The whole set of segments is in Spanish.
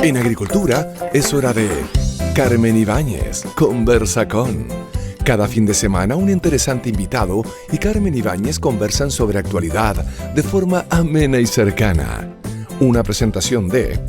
En agricultura es hora de Carmen Ibáñez conversa con. Cada fin de semana un interesante invitado y Carmen Ibáñez conversan sobre actualidad de forma amena y cercana. Una presentación de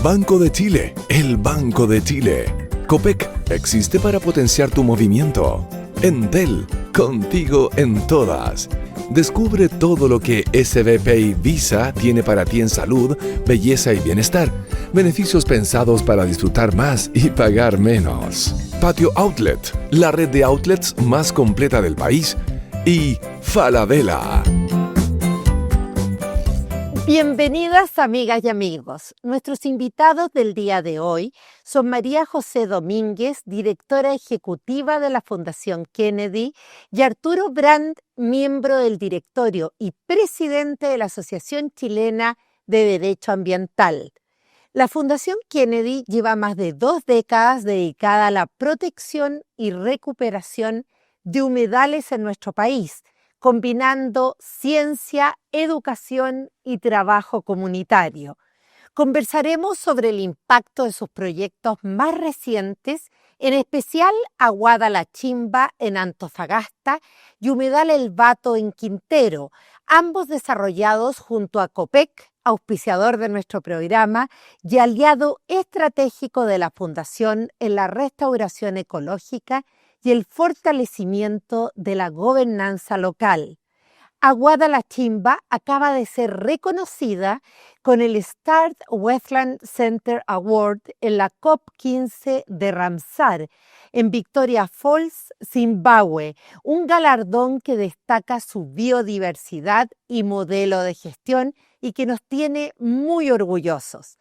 Banco de Chile, el Banco de Chile. Copec existe para potenciar tu movimiento. Entel, contigo en todas. Descubre todo lo que SBPay Visa tiene para ti en salud, belleza y bienestar. Beneficios pensados para disfrutar más y pagar menos. Patio Outlet, la red de outlets más completa del país. Y Falabella. Bienvenidas amigas y amigos. Nuestros invitados del día de hoy son María José Domínguez, directora ejecutiva de la Fundación Kennedy, y Arturo Brand, miembro del directorio y presidente de la Asociación Chilena de Derecho Ambiental. La Fundación Kennedy lleva más de 2 décadas dedicada a la protección y recuperación de humedales en nuestro país, combinando ciencia, educación y trabajo comunitario. Conversaremos sobre el impacto de sus proyectos más recientes, en especial Aguada La Chimba en Antofagasta y Humedal El Bato en Quintero, ambos desarrollados junto a Copec, auspiciador de nuestro programa y aliado estratégico de la Fundación en la restauración ecológica y el fortalecimiento de la gobernanza local. Aguada La Chimba acaba de ser reconocida con el Start Wetland Center Award en la COP15 de Ramsar, en Victoria Falls, Zimbabue, un galardón que destaca su biodiversidad y modelo de gestión y que nos tiene muy orgullosos.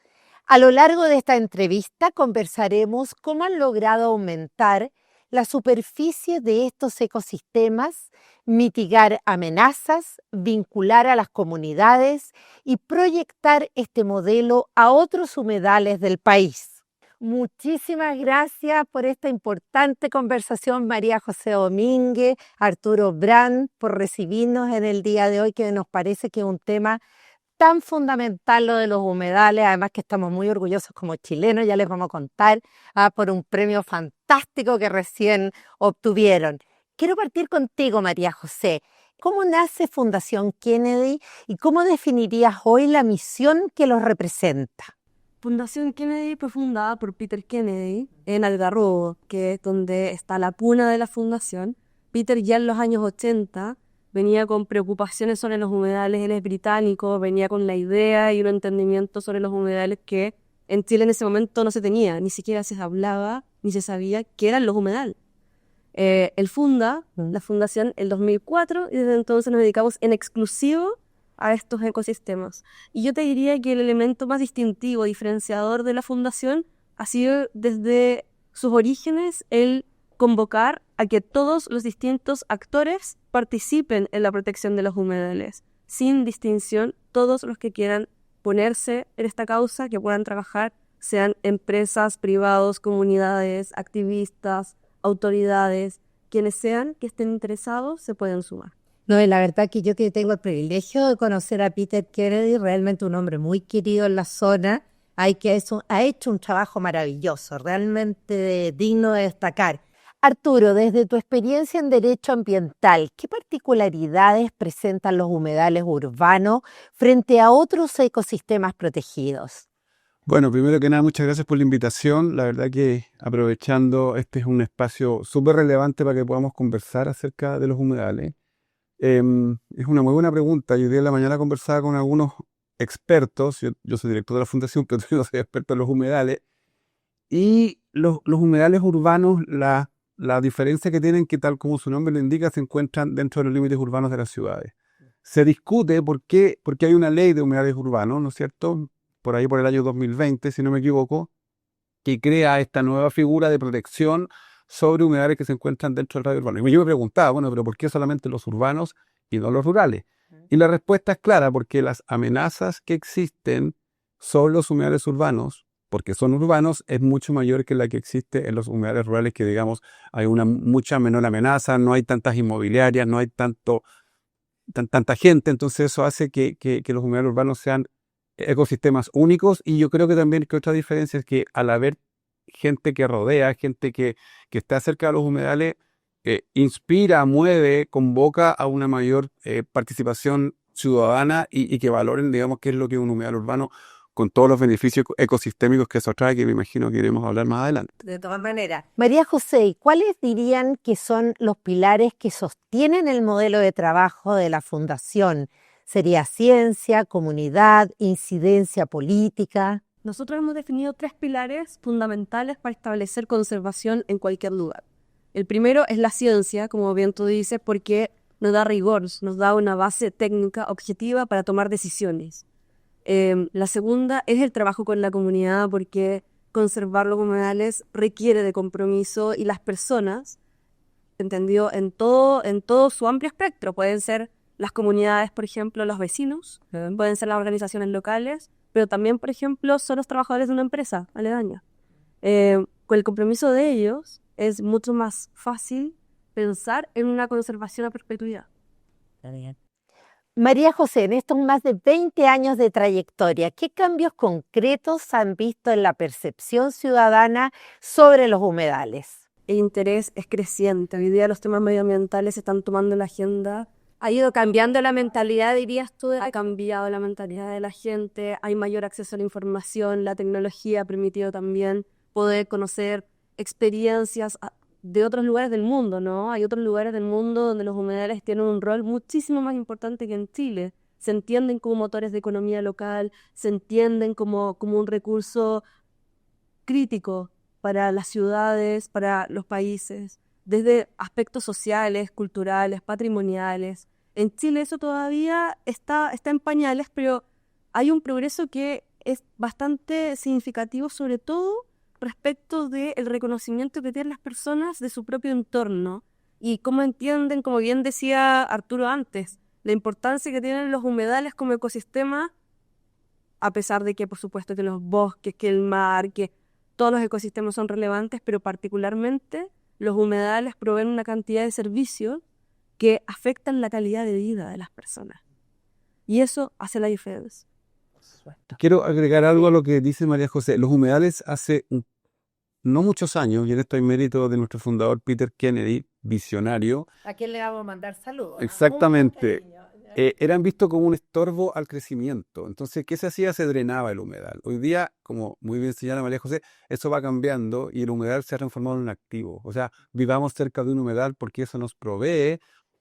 A lo largo de esta entrevista conversaremos cómo han logrado aumentar la superficie de estos ecosistemas, mitigar amenazas, vincular a las comunidades y proyectar este modelo a otros humedales del país. Muchísimas gracias por esta importante conversación, María José Domínguez, Arturo Brand, por recibirnos en el día de hoy, que nos parece que es un tema tan fundamental lo de los humedales, además que estamos muy orgullosos como chilenos, ya les vamos a contar, por un premio fantástico que recién obtuvieron. Quiero partir contigo, María José. ¿Cómo nace Fundación Kennedy y cómo definirías hoy la misión que los representa? Fundación Kennedy fue fundada por Peter Kennedy en Algarrobo, que es donde está la cuna de la fundación. Peter ya en los años 80 venía con preocupaciones sobre los humedales, él es británico, venía con la idea y un entendimiento sobre los humedales que en Chile en ese momento no se tenía, ni siquiera se hablaba ni se sabía qué eran los humedales. Él funda la fundación en 2004 y desde entonces nos dedicamos en exclusivo a estos ecosistemas. Y yo te diría que el elemento más distintivo, diferenciador de la fundación ha sido desde sus orígenes el convocar a que todos los distintos actores participen en la protección de los humedales, sin distinción, todos los que quieran ponerse en esta causa, que puedan trabajar, sean empresas, privados, comunidades, activistas, autoridades, quienes sean que estén interesados se pueden sumar. No, y la verdad que yo que tengo el privilegio de conocer a Peter Kennedy, realmente un hombre muy querido en la zona, ha hecho un trabajo maravilloso, realmente digno de destacar. Arturo, desde tu experiencia en derecho ambiental, ¿qué particularidades presentan los humedales urbanos frente a otros ecosistemas protegidos? Bueno, primero que nada, muchas gracias por la invitación. La verdad que aprovechando, este es un espacio súper relevante para que podamos conversar acerca de los humedales. Es una muy buena pregunta. Yo hoy día en la mañana conversaba con algunos expertos, yo soy director de la fundación, pero yo no soy experto en los humedales, y los humedales urbanos, la diferencia que tienen, que tal como su nombre lo indica, se encuentran dentro de los límites urbanos de las ciudades. Se discute porque hay una ley de humedales urbanos, ¿no es cierto?, por ahí por el año 2020, si no me equivoco, que crea esta nueva figura de protección sobre humedales que se encuentran dentro del radio urbano. Y yo me preguntaba, bueno, pero ¿por qué solamente los urbanos y no los rurales? Y la respuesta es clara, porque las amenazas que existen sobre los humedales urbanos, porque son urbanos, es mucho mayor que la que existe en los humedales rurales, que digamos hay una mucha menor amenaza, no hay tantas inmobiliarias, no hay tanta gente, entonces eso hace que los humedales urbanos sean ecosistemas únicos, y yo creo que también que otra diferencia es que al haber gente que rodea, gente que está cerca de los humedales, inspira, mueve, convoca a una mayor participación ciudadana y que valoren, digamos, qué es lo que es un humedal urbano con todos los beneficios ecosistémicos que eso trae, que me imagino que iremos a hablar más adelante. De todas maneras. María José, ¿y cuáles dirían que son los pilares que sostienen el modelo de trabajo de la Fundación? ¿Sería ciencia, comunidad, incidencia política? Nosotros hemos definido 3 pilares fundamentales para establecer conservación en cualquier lugar. El primero es la ciencia, como bien tú dices, porque nos da rigor, nos da una base técnica objetiva para tomar decisiones. La segunda es el trabajo con la comunidad, porque conservar los humedales requiere de compromiso, y las personas, entendido en todo su amplio espectro, pueden ser las comunidades, por ejemplo, los vecinos, pueden ser las organizaciones locales, pero también, por ejemplo, son los trabajadores de una empresa aledaña. Con el compromiso de ellos es mucho más fácil pensar en una conservación a perpetuidad. Está bien. María José, en estos más de 20 años de trayectoria, ¿qué cambios concretos han visto en la percepción ciudadana sobre los humedales? El interés es creciente. Hoy día los temas medioambientales se están tomando en la agenda. Ha ido cambiando la mentalidad, dirías tú, ha cambiado la mentalidad de la gente, hay mayor acceso a la información, la tecnología ha permitido también poder conocer experiencias de otros lugares del mundo, ¿no? Hay otros lugares del mundo donde los humedales tienen un rol muchísimo más importante que en Chile. Se entienden como motores de economía local, se entienden como un recurso crítico para las ciudades, para los países, desde aspectos sociales, culturales, patrimoniales. En Chile eso todavía está en pañales, pero hay un progreso que es bastante significativo, sobre todo respecto del reconocimiento que tienen las personas de su propio entorno y cómo entienden, como bien decía Arturo antes, la importancia que tienen los humedales como ecosistema, a pesar de que, por supuesto, que los bosques, que el mar, que todos los ecosistemas son relevantes, pero particularmente los humedales proveen una cantidad de servicios que afectan la calidad de vida de las personas. Y eso hace la diferencia. Quiero agregar algo a lo que dice María José. Los humedales hace no muchos años, y en esto hay mérito de nuestro fundador Peter Kennedy, visionario. ¿A quién le vamos a mandar saludos? Exactamente. Eran vistos como un estorbo al crecimiento. Entonces, ¿qué se hacía? Se drenaba el humedal. Hoy día, como muy bien señala María José, eso va cambiando y el humedal se ha transformado en un activo. O sea, vivamos cerca de un humedal porque eso nos provee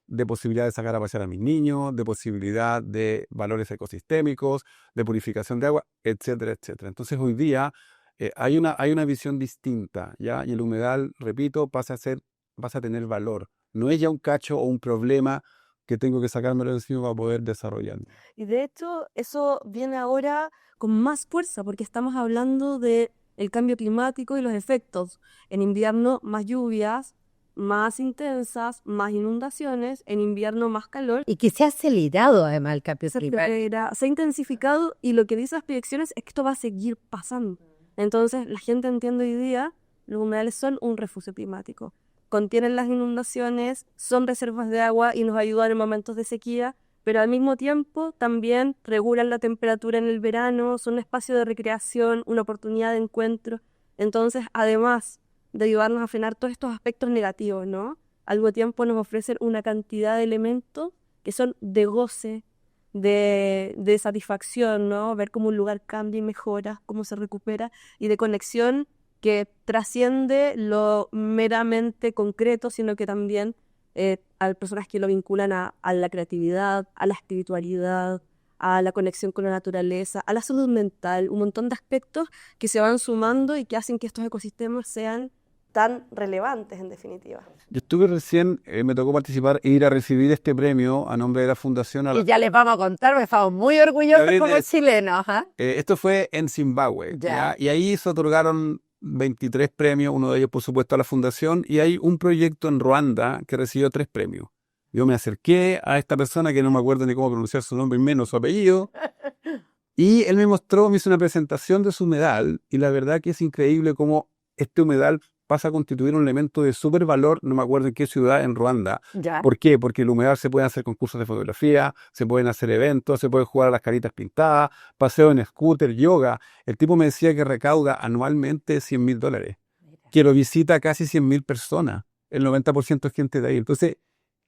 de posibilidad de sacar a pasear a mis niños, de posibilidad de valores ecosistémicos, de purificación de agua, etcétera, etcétera. Entonces, hoy día hay una visión distinta, ¿ya? Y el humedal, repito, pasa a tener valor. No es ya un cacho o un problema que tengo que sacármelo de encima para poder desarrollarme. Y de hecho, eso viene ahora con más fuerza, porque estamos hablando del cambio climático y los efectos. En invierno, más lluvias, más intensas, más inundaciones, en invierno más calor. Y que se ha acelerado además el cambio climático. Se ha intensificado, y lo que dicen las proyecciones es que esto va a seguir pasando. Entonces la gente entiende hoy día, los humedales son un refugio climático. Contienen las inundaciones, son reservas de agua y nos ayudan en momentos de sequía, pero al mismo tiempo también regulan la temperatura en el verano, son un espacio de recreación, una oportunidad de encuentro. Entonces, además de ayudarnos a frenar todos estos aspectos negativos, ¿no? Al mismo tiempo nos ofrecen una cantidad de elementos que son de goce, de satisfacción, ¿no? Ver cómo un lugar cambia y mejora, cómo se recupera, y de conexión que trasciende lo meramente concreto, sino que también hay personas que lo vinculan a la creatividad, a la espiritualidad, a la conexión con la naturaleza, a la salud mental, un montón de aspectos que se van sumando y que hacen que estos ecosistemas sean tan relevantes, en definitiva. Yo estuve recién, me tocó participar e ir a recibir este premio a nombre de la Fundación. Y ya les vamos a contar, me estamos muy orgullosos como chilenos. Esto fue en Zimbabue, ¿ya? Y ahí se otorgaron 23 premios, uno de ellos por supuesto a la Fundación, y hay un proyecto en Ruanda que recibió 3 premios. Yo me acerqué a esta persona que no me acuerdo ni cómo pronunciar su nombre y menos su apellido, y él me hizo una presentación de su humedal, y la verdad que es increíble cómo este humedal pasa a constituir un elemento de supervalor, no me acuerdo en qué ciudad, en Ruanda. Ya. ¿Por qué? Porque el humedal se pueden hacer concursos de fotografía, se pueden hacer eventos, se puede jugar a las caritas pintadas, paseo en scooter, yoga. El tipo me decía que recauda anualmente $100.000, que lo visita casi 100.000 personas. El 90% es gente de ahí. Entonces,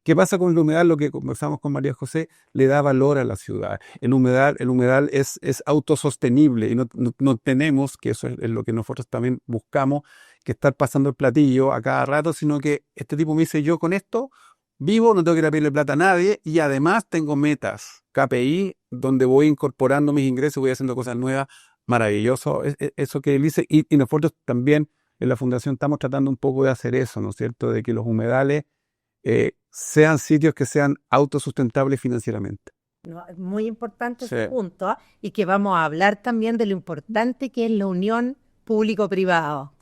¿qué pasa con el humedal? Lo que conversamos con María José, le da valor a la ciudad. El humedal es autosostenible y no tenemos, que eso es lo que nosotros también buscamos, que estar pasando el platillo a cada rato, sino que este tipo me dice, yo con esto vivo, no tengo que ir a pedirle plata a nadie y además tengo metas, KPI, donde voy incorporando mis ingresos, voy haciendo cosas nuevas, maravilloso. Eso que él dice, y nosotros también en la Fundación estamos tratando un poco de hacer eso, ¿no es cierto?, de que los humedales sean sitios que sean autosustentables financieramente. No, es muy importante Sí. ese punto, y que vamos a hablar también de lo importante que es la unión público-privado.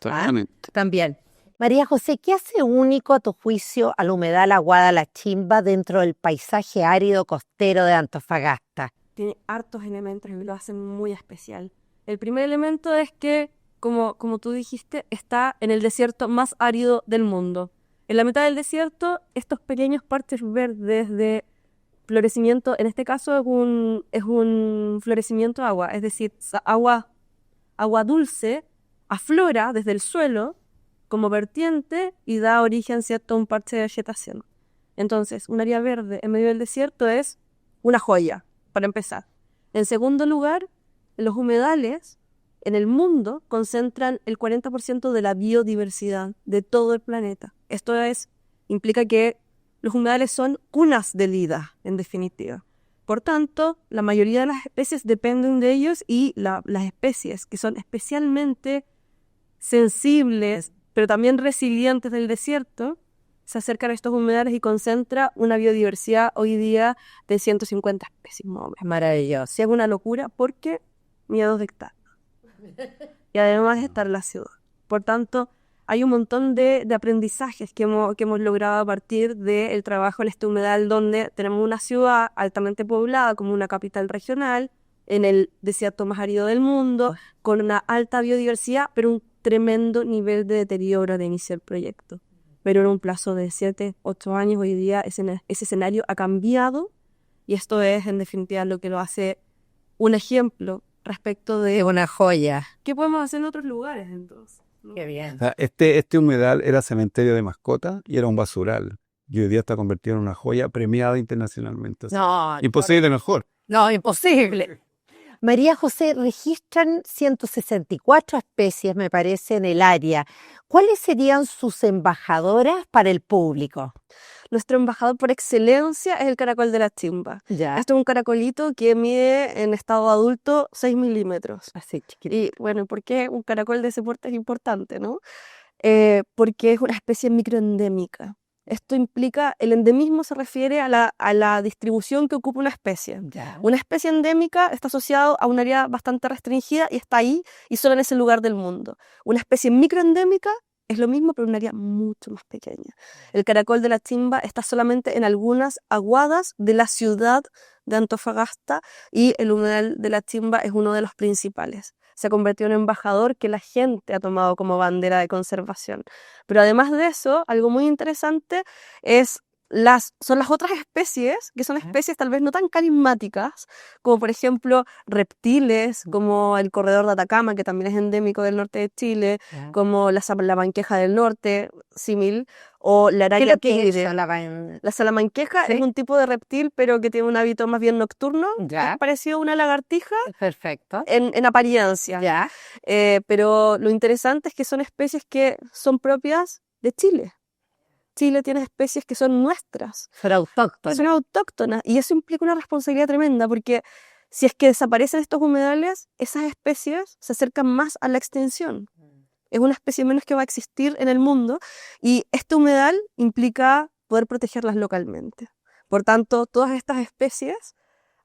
También. María José, ¿qué hace único a tu juicio al humedal Aguada La Chimba dentro del paisaje árido costero de Antofagasta? Tiene hartos elementos y lo hacen muy especial. El primer elemento es que, como tú dijiste, está en el desierto más árido del mundo. En la mitad del desierto, estos pequeños parches verdes de florecimiento, en este caso es un florecimiento de agua, es decir, agua dulce, aflora desde el suelo como vertiente y da origen, ¿cierto?, a un parche de vegetación. Entonces, un área verde en medio del desierto es una joya, para empezar. En segundo lugar, los humedales en el mundo concentran el 40% de la biodiversidad de todo el planeta. Esto implica que los humedales son cunas de vida, en definitiva. Por tanto, la mayoría de las especies dependen de ellos y las especies que son especialmente sensibles, pero también resilientes del desierto, se acercan a estos humedales y concentra una biodiversidad hoy día de 150 especies más o menos. Es maravilloso. Sí, es una locura porque miedos de estar. Y además estar en la ciudad. Por tanto, hay un montón de aprendizajes que hemos logrado a partir del trabajo en este humedal, donde tenemos una ciudad altamente poblada como una capital regional, en el desierto más árido del mundo, con una alta biodiversidad, pero un tremendo nivel de deterioro de inicio del proyecto. Pero en un plazo de 7, 8 años, hoy día ese escenario ha cambiado y esto es, en definitiva, lo que lo hace un ejemplo respecto Es de una joya. qué podemos hacer en otros lugares, entonces, ¿no? Qué bien. O sea, este humedal era cementerio de mascotas y era un basural. Y hoy día está convertido en una joya premiada internacionalmente. O sea, No, imposible mejor. no, imposible. María José, registran 164 especies, me parece, en el área. ¿Cuáles serían sus embajadoras para el público? Nuestro embajador por excelencia es el caracol de la chimba. Ya, Esto es un caracolito que mide en estado adulto 6 milímetros. así chiquitito. Y bueno, ¿por qué un caracol de ese porte es importante, no? Porque es una especie microendémica. Esto implica, el endemismo se refiere a la distribución que ocupa una especie. Ya. Una especie endémica está asociada a un área bastante restringida y está ahí y solo en ese lugar del mundo. Una especie microendémica es lo mismo, pero en un área mucho más pequeña. El caracol de la chimba está solamente en algunas aguadas de la ciudad de Antofagasta y el humedal de la chimba es uno de los principales. Se ha convertido en embajador que la gente ha tomado como bandera de conservación. Pero además de eso, algo muy interesante son las otras especies, que son especies tal vez no tan carismáticas, como por ejemplo reptiles, como el corredor de Atacama, que también es endémico del norte de Chile, Ya. como la salamanqueja del norte, símil, o la ¿Qué araña es lo que es tigre. eso? La salamanqueja ¿Sí? es un tipo de reptil, pero que tiene un hábito más bien nocturno. Ya. Es parecido a una lagartija Perfecto. en apariencia. Ya. Pero lo interesante es que son especies que son propias de Chile. Chile tiene especies que son nuestras, Son autóctonas. son autóctonas, y eso implica una responsabilidad tremenda, porque si es que desaparecen estos humedales, esas especies se acercan más a la extinción. Es una especie menos que va a existir en el mundo, y este humedal implica poder protegerlas localmente. Por tanto, todas estas especies,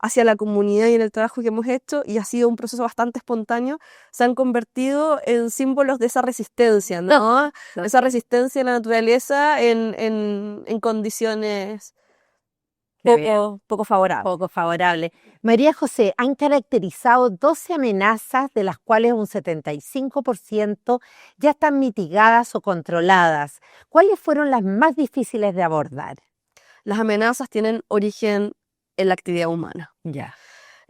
hacia la comunidad y en el trabajo que hemos hecho, y ha sido un proceso bastante espontáneo, se han convertido en símbolos de esa resistencia, ¿no? Esa resistencia a la naturaleza en condiciones Qué bien. poco favorable. Poco favorable. María José, han caracterizado 12 amenazas, de las cuales un 75% ya están mitigadas o controladas. ¿Cuáles fueron las más difíciles de abordar? Las amenazas tienen origen en la actividad humana. Ya.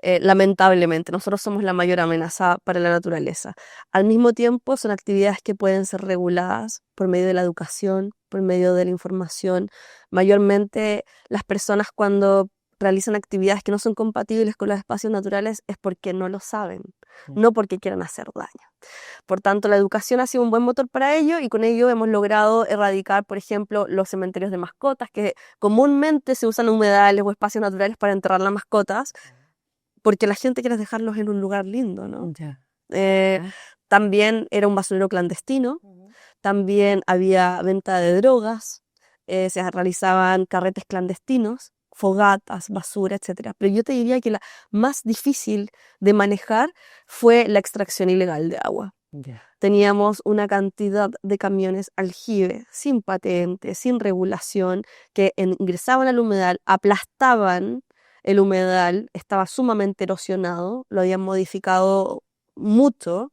Lamentablemente, nosotros somos la mayor amenaza para la naturaleza. Al mismo tiempo, son actividades que pueden ser reguladas por medio de la educación, por medio de la información. Mayormente, las personas cuando realizan actividades que no son compatibles con los espacios naturales es porque no lo saben, no porque quieran hacer daño. Por tanto, la educación ha sido un buen motor para ello y con ello hemos logrado erradicar, por ejemplo, los cementerios de mascotas, que comúnmente se usan humedales o espacios naturales para enterrar las mascotas, porque la gente quiere dejarlos en un lugar lindo, ¿no? Ya. También era un basurero clandestino, también había venta de drogas, se realizaban carretes clandestinos, fogatas, basura, etc. Pero yo te diría que la más difícil de manejar fue la extracción ilegal de agua. Ya. Teníamos una cantidad de camiones aljibe, sin patente, sin regulación, que ingresaban al humedal, aplastaban el humedal, estaba sumamente erosionado, lo habían modificado mucho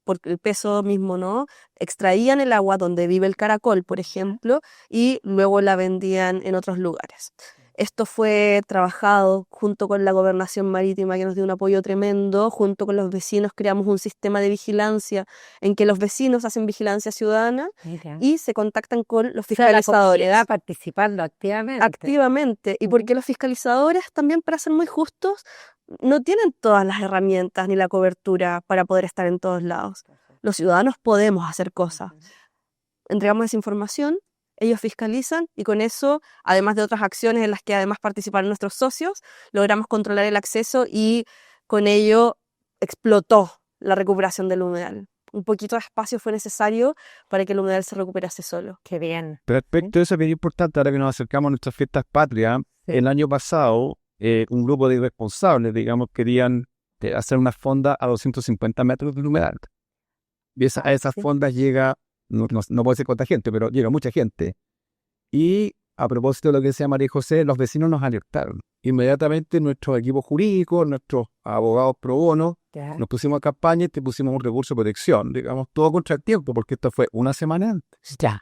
por el peso mismo, ¿no? Extraían el agua donde vive el caracol, por ejemplo, y luego la vendían en otros lugares. Esto fue trabajado junto con la Gobernación Marítima, que nos dio un apoyo tremendo. Junto con los vecinos creamos un sistema de vigilancia en que los vecinos hacen vigilancia ciudadana Mira. y se contactan con los O sea, la fiscalizadores. comunidad participando activamente. Activamente. Y porque los fiscalizadores también, para ser muy justos, no tienen todas las herramientas ni la cobertura para poder estar en todos lados. Los ciudadanos podemos hacer cosas. Entregamos esa información, ellos fiscalizan y con eso, además de otras acciones en las que además participaron nuestros socios, logramos controlar el acceso y con ello explotó la recuperación del humedal. Un poquito de espacio fue necesario para que el humedal se recuperase solo. Qué bien. Respecto a eso, es bien importante, ahora que nos acercamos a nuestras fiestas patrias, el año pasado, un grupo de irresponsables, digamos, querían hacer una fonda a 250 metros del humedal. Y a esas fondas llega, no puedo decir cuánta gente, pero llega mucha gente. Y a propósito de lo que decía María José, los vecinos nos alertaron. Inmediatamente nuestro equipo jurídico, nuestros abogados pro bono, Ya. nos pusimos a campaña y te pusimos un recurso de protección, digamos, todo contra el tiempo, porque esto fue una semana antes. Ya.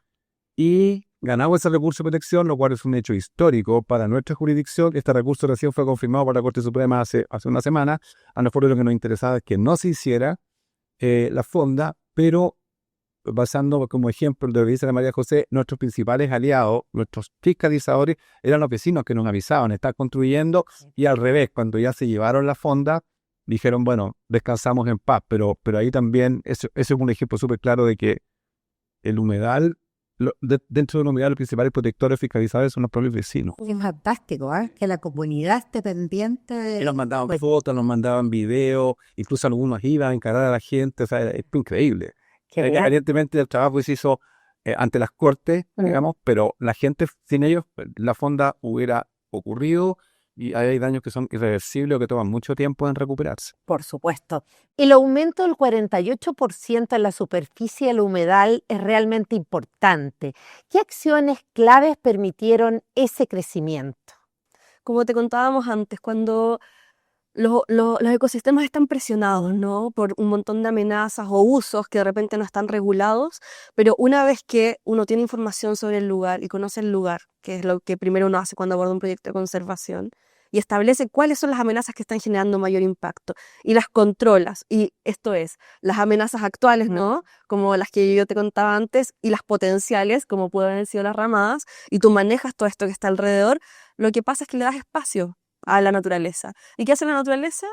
Y ganamos ese recurso de protección, lo cual es un hecho histórico para nuestra jurisdicción. Este recurso recién fue confirmado por la Corte Suprema hace una semana. A nosotros lo que nos interesaba es que no se hiciera la fonda, pero basando como ejemplo de lo que dice la María José, nuestros principales aliados, nuestros fiscalizadores, eran los vecinos que nos avisaban, están construyendo, y al revés, cuando ya se llevaron la fonda, dijeron, bueno, descansamos en paz, pero ahí también, eso es un ejemplo súper claro de que el humedal, dentro del humedal, los principales protectores fiscalizadores son los propios vecinos. Es fantástico, ¿eh? Que la comunidad esté pendiente de... Y nos mandaban fotos, nos mandaban videos, incluso algunos iban a encarar a la gente, o sea, es increíble. Qué bien. Evidentemente el trabajo se hizo ante las cortes, digamos, pero la gente, sin ellos, la fonda hubiera ocurrido y hay daños que son irreversibles o que toman mucho tiempo en recuperarse. Por supuesto. El aumento del 48% en la superficie del humedal es realmente importante. ¿Qué acciones claves permitieron ese crecimiento? Como te contábamos antes, cuando los ecosistemas están presionados, ¿no? Por un montón de amenazas o usos que de repente no están regulados, pero una vez que uno tiene información sobre el lugar y conoce el lugar, que es lo que primero uno hace cuando aborda un proyecto de conservación, y establece cuáles son las amenazas que están generando mayor impacto y las controlas, y esto es, las amenazas actuales, ¿no? Como las que yo te contaba antes, y las potenciales, como pueden haber sido las ramadas, y tú manejas todo esto que está alrededor, lo que pasa es que le das espacio a la naturaleza. ¿Y qué hace la naturaleza?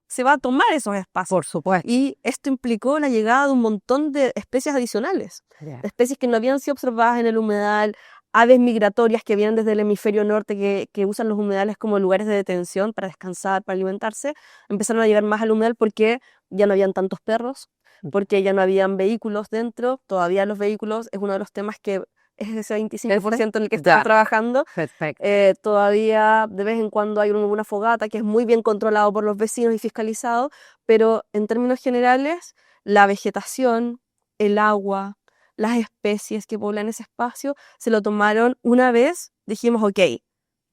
Se va a tomar esos espacios. Por supuesto. Y esto implicó la llegada de un montón de especies adicionales, Ya. especies que no habían sido observadas en el humedal, aves migratorias que vienen desde el hemisferio norte que usan los humedales como lugares de detención para descansar, para alimentarse, empezaron a llegar más al humedal porque ya no habían tantos perros, porque ya no habían vehículos dentro. Todavía los vehículos es uno de los temas que es ese 25% en el que estamos trabajando. Perfecto. Todavía de vez en cuando hay una fogata que es muy bien controlado por los vecinos y fiscalizado, pero en términos generales, la vegetación, el agua, las especies que poblan ese espacio, se lo tomaron una vez, dijimos, ok,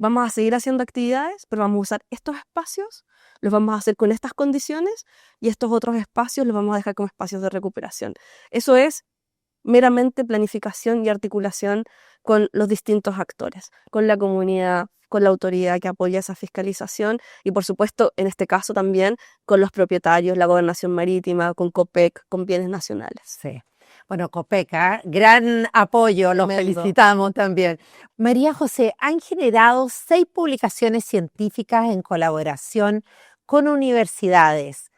vamos a seguir haciendo actividades, pero vamos a usar estos espacios, los vamos a hacer con estas condiciones y estos otros espacios los vamos a dejar como espacios de recuperación. Eso es meramente planificación y articulación con los distintos actores, con la comunidad, con la autoridad que apoya esa fiscalización y, por supuesto, en este caso también con los propietarios, la gobernación marítima, con COPEC, con bienes nacionales. Sí. Bueno, COPEC, gran apoyo, los Tremendo. felicitamos también. María José, han generado 6 publicaciones científicas en colaboración con universidades.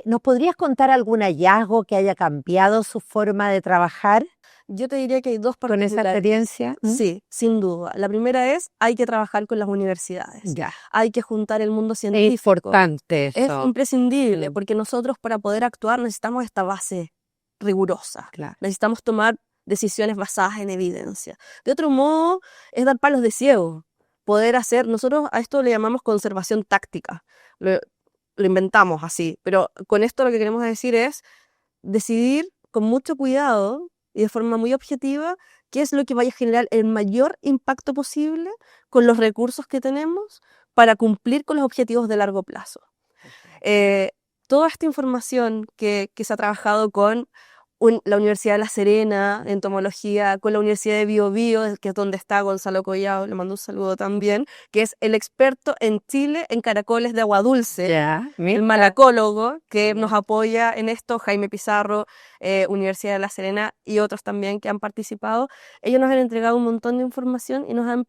¿Nos podrías contar algún hallazgo que haya cambiado su forma de trabajar Yo te diría que hay dos con esa particularidades. experiencia? Sí, sin duda. La primera es, hay que trabajar con las universidades. Ya, Hay que juntar el mundo es científico. importante Es eso. imprescindible, Mm. porque nosotros para poder actuar necesitamos esta base rigurosa. Claro. Necesitamos tomar decisiones basadas en evidencia. De otro modo, es dar palos de ciego. Poder hacer, nosotros a esto le llamamos conservación táctica. Lo inventamos así, pero con esto lo que queremos decir es decidir con mucho cuidado y de forma muy objetiva qué es lo que vaya a generar el mayor impacto posible con los recursos que tenemos para cumplir con los objetivos de largo plazo. Toda esta información que se ha trabajado con la Universidad de La Serena en entomología, con la Universidad de Bio Bio, que es donde está Gonzalo Collao, le mando un saludo también, que es el experto en Chile en caracoles de agua dulce, Ya, el mira. malacólogo que nos apoya en esto, Jaime Pizarro, Universidad de La Serena y otros también que han participado. Ellos nos han entregado un montón de información y nos han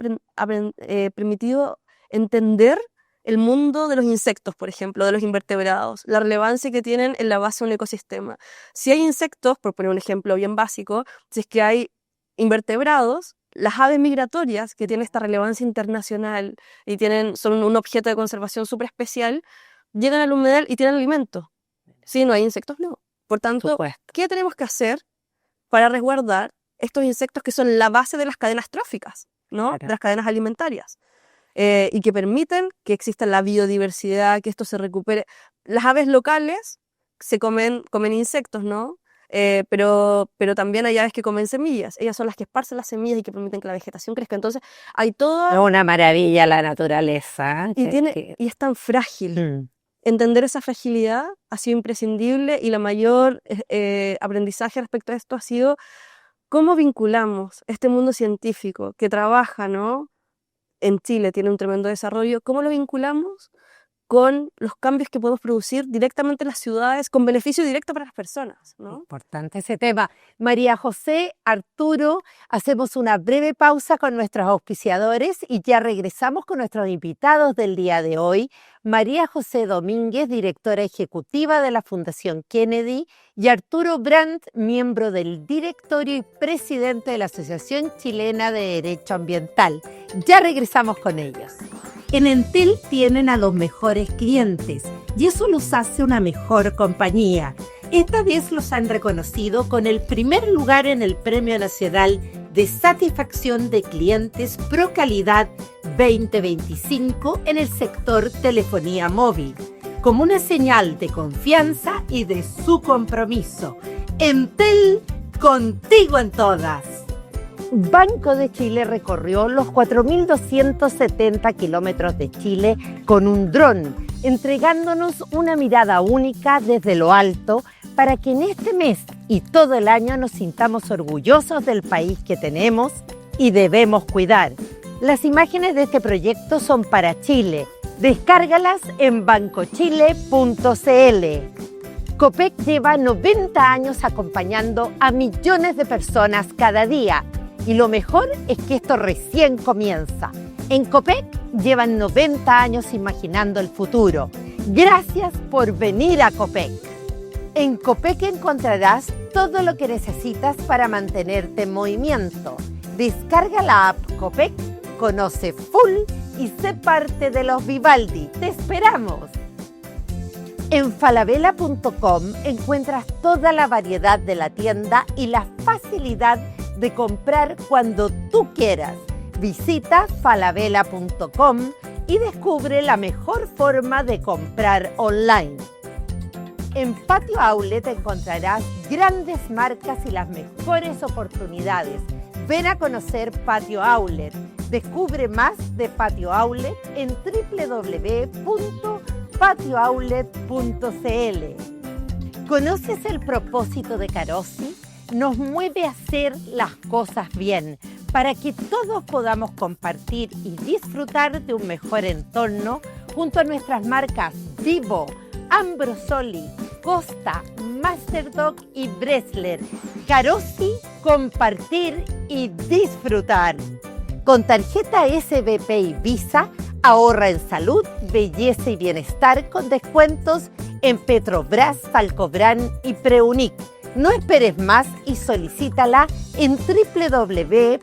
permitido entender el mundo de los insectos, por ejemplo, de los invertebrados, la relevancia que tienen en la base de un ecosistema. Si hay insectos, por poner un ejemplo bien básico, si es que hay invertebrados, las aves migratorias, que tienen esta relevancia internacional y son un objeto de conservación súper especial, llegan al humedal y tienen alimento. Si no hay insectos, no. Por tanto, Supuesto. ¿qué tenemos que hacer para resguardar estos insectos que son la base de las cadenas tróficas, ¿no? Claro. De las cadenas alimentarias? Y que permiten que exista la biodiversidad, que esto se recupere. Las aves locales comen insectos, ¿no? Pero también hay aves que comen semillas. Ellas son las que esparcen las semillas y que permiten que la vegetación crezca. Entonces, hay toda... Es una maravilla la naturaleza. Y es tan frágil. Mm. Entender esa fragilidad ha sido imprescindible y la mayor aprendizaje respecto a esto ha sido cómo vinculamos este mundo científico que trabaja, ¿no? En Chile tiene un tremendo desarrollo, ¿cómo lo vinculamos con los cambios que podemos producir directamente en las ciudades con beneficio directo para las personas, ¿no? Importante ese tema. María José, Arturo, hacemos una breve pausa con nuestros auspiciadores y ya regresamos con nuestros invitados del día de hoy. María José Domínguez, directora ejecutiva de la Fundación Kennedy, y Arturo Brandt, miembro del directorio y presidente de la Asociación Chilena de Derecho Ambiental. Ya regresamos con ellos. En Entel tienen a los mejores clientes y eso los hace una mejor compañía. Esta vez los han reconocido con el primer lugar en el Premio Nacional de Satisfacción de Clientes Pro Calidad 2025 en el sector telefonía móvil, como una señal de confianza y de su compromiso. Entel, contigo en todas. Banco de Chile recorrió los 4.270 kilómetros de Chile con un dron, entregándonos una mirada única desde lo alto para que en este mes y todo el año nos sintamos orgullosos del país que tenemos y debemos cuidar. Las imágenes de este proyecto son para Chile. Descárgalas en bancochile.cl. COPEC lleva 90 años acompañando a millones de personas cada día. Y lo mejor es que esto recién comienza. En COPEC llevan 90 años imaginando el futuro. Gracias por venir a COPEC. En COPEC encontrarás todo lo que necesitas para mantenerte en movimiento. Descarga la app COPEC, conoce Full y sé parte de los Vivaldi. ¡Te esperamos! En falabella.com encuentras toda la variedad de la tienda y la facilidad de comprar cuando tú quieras. Visita falabella.com y descubre la mejor forma de comprar online. En Patio Outlet encontrarás grandes marcas y las mejores oportunidades. Ven a conocer Patio Outlet. Descubre más de Patio Outlet en www.patiooutlet.cl. ¿Conoces el propósito de Carosi? Nos mueve a hacer las cosas bien para que todos podamos compartir y disfrutar de un mejor entorno junto a nuestras marcas Vivo, Ambrosoli, Costa, Masterdog y Bresler. Carosi, compartir y disfrutar. Con tarjeta SBP y Visa, ahorra en salud, belleza y bienestar con descuentos en Petrobras, Falcobran y Preunic. No esperes más y solicítala en www.sbpi.cl.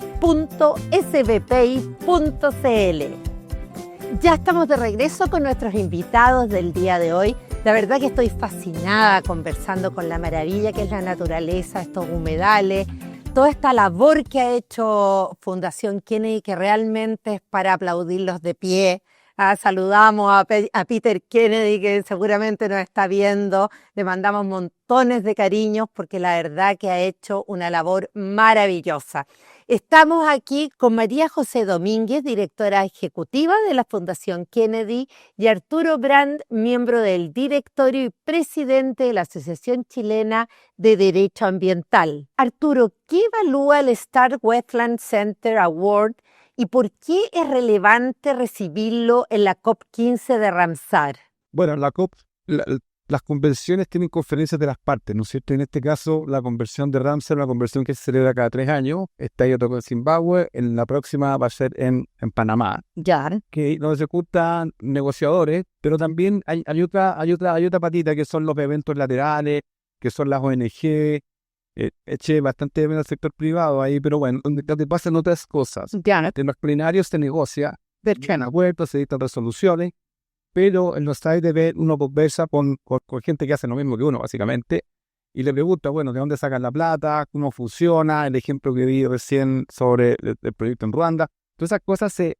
Ya estamos de regreso con nuestros invitados del día de hoy. La verdad que estoy fascinada conversando con la maravilla que es la naturaleza, estos humedales, toda esta labor que ha hecho Fundación Kennedy, que realmente es para aplaudirlos de pie. Saludamos a Peter Kennedy, que seguramente nos está viendo. Le mandamos montones de cariños porque la verdad que ha hecho una labor maravillosa. Estamos aquí con María José Domínguez, directora ejecutiva de la Fundación Kennedy, y Arturo Brand, miembro del directorio y presidente de la Asociación Chilena de Derecho Ambiental. Arturo, ¿qué evalúa el Star Wetland Center Award y por qué es relevante recibirlo en la COP15 de Ramsar? Bueno, las convenciones tienen conferencias de las partes, ¿no es cierto? En este caso, la convención de Ramsar es una convención que se celebra cada 3 años. Está ahí otro en Zimbabue, en la próxima va a ser en Panamá. Ya. Que nos ejecutan negociadores, pero también hay otra patita que son los eventos laterales, que son las ONG. Eché bastante de menos al sector privado ahí, pero bueno, donde pasan otras cosas. Ya. En los plenarios se negocia, en acuerdos, se dictan resoluciones, pero en los sites uno conversa con gente que hace lo mismo que uno, básicamente, y le pregunta, bueno, ¿de dónde sacan la plata? ¿Cómo funciona? El ejemplo que vi recién sobre el proyecto en Ruanda. Todas esas cosas se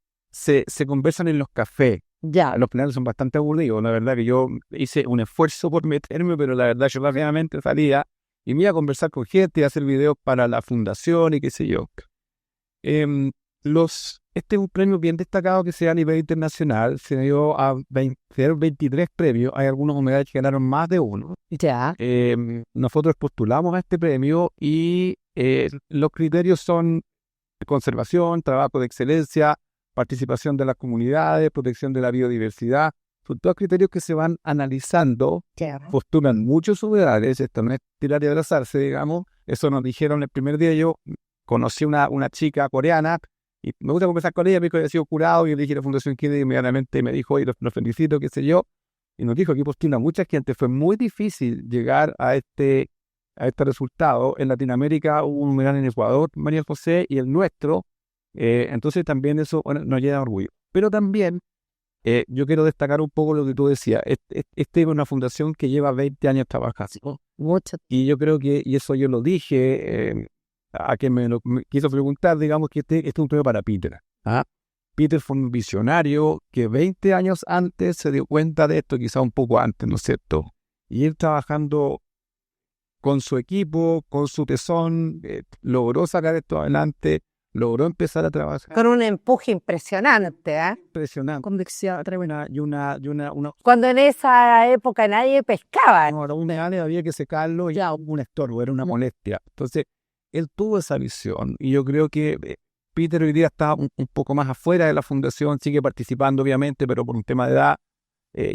conversan en los cafés. Ya. Los plenarios son bastante aburridos. La verdad que yo hice un esfuerzo por meterme, pero la verdad yo rápidamente salía y me iba a conversar con gente y a hacer videos para la fundación y qué sé yo. Este es un premio bien destacado que se da a nivel internacional. Se dio se dieron 23 premios. Hay algunos humedales que ganaron más de uno. Ya. Nosotros postulamos a este premio y los criterios son conservación, trabajo de excelencia, participación de las comunidades, protección de la biodiversidad. Son todos criterios que se van analizando. Ya. Postulan muchos humedales. Esto no es tirar y abrazarse, digamos. Eso nos dijeron el primer día. Yo conocí una chica coreana y me gusta conversar con ella, me dijo que había sido curado, y yo le dije a la Fundación Kennedy, inmediatamente me dijo, oye, los felicito, qué sé yo, y nos dijo que postula mucha gente. Fue muy difícil llegar a este resultado. En Latinoamérica hubo un humedal en Ecuador, María José, y el nuestro, entonces también eso, bueno, nos llena de orgullo. Pero también yo quiero destacar un poco lo que tú decías. Este es una fundación que lleva 20 años trabajando. Mucho. Y yo creo que, y eso yo lo dije, a quien me quiso preguntar, digamos que este es un premio para Peter. Peter fue un visionario que 20 años antes se dio cuenta de esto, quizá un poco antes, ¿no es cierto? Y ir trabajando con su equipo, con su tesón, logró sacar esto adelante, logró empezar a trabajar. Con un empuje impresionante, Impresionante. Convicción, y una Cuando en esa época nadie pescaba. no, un medallero había que secarlo, ya un estorbo, era una molestia. Entonces, él tuvo esa visión y yo creo que Peter hoy día está un poco más afuera de la fundación, sigue participando obviamente, pero por un tema de edad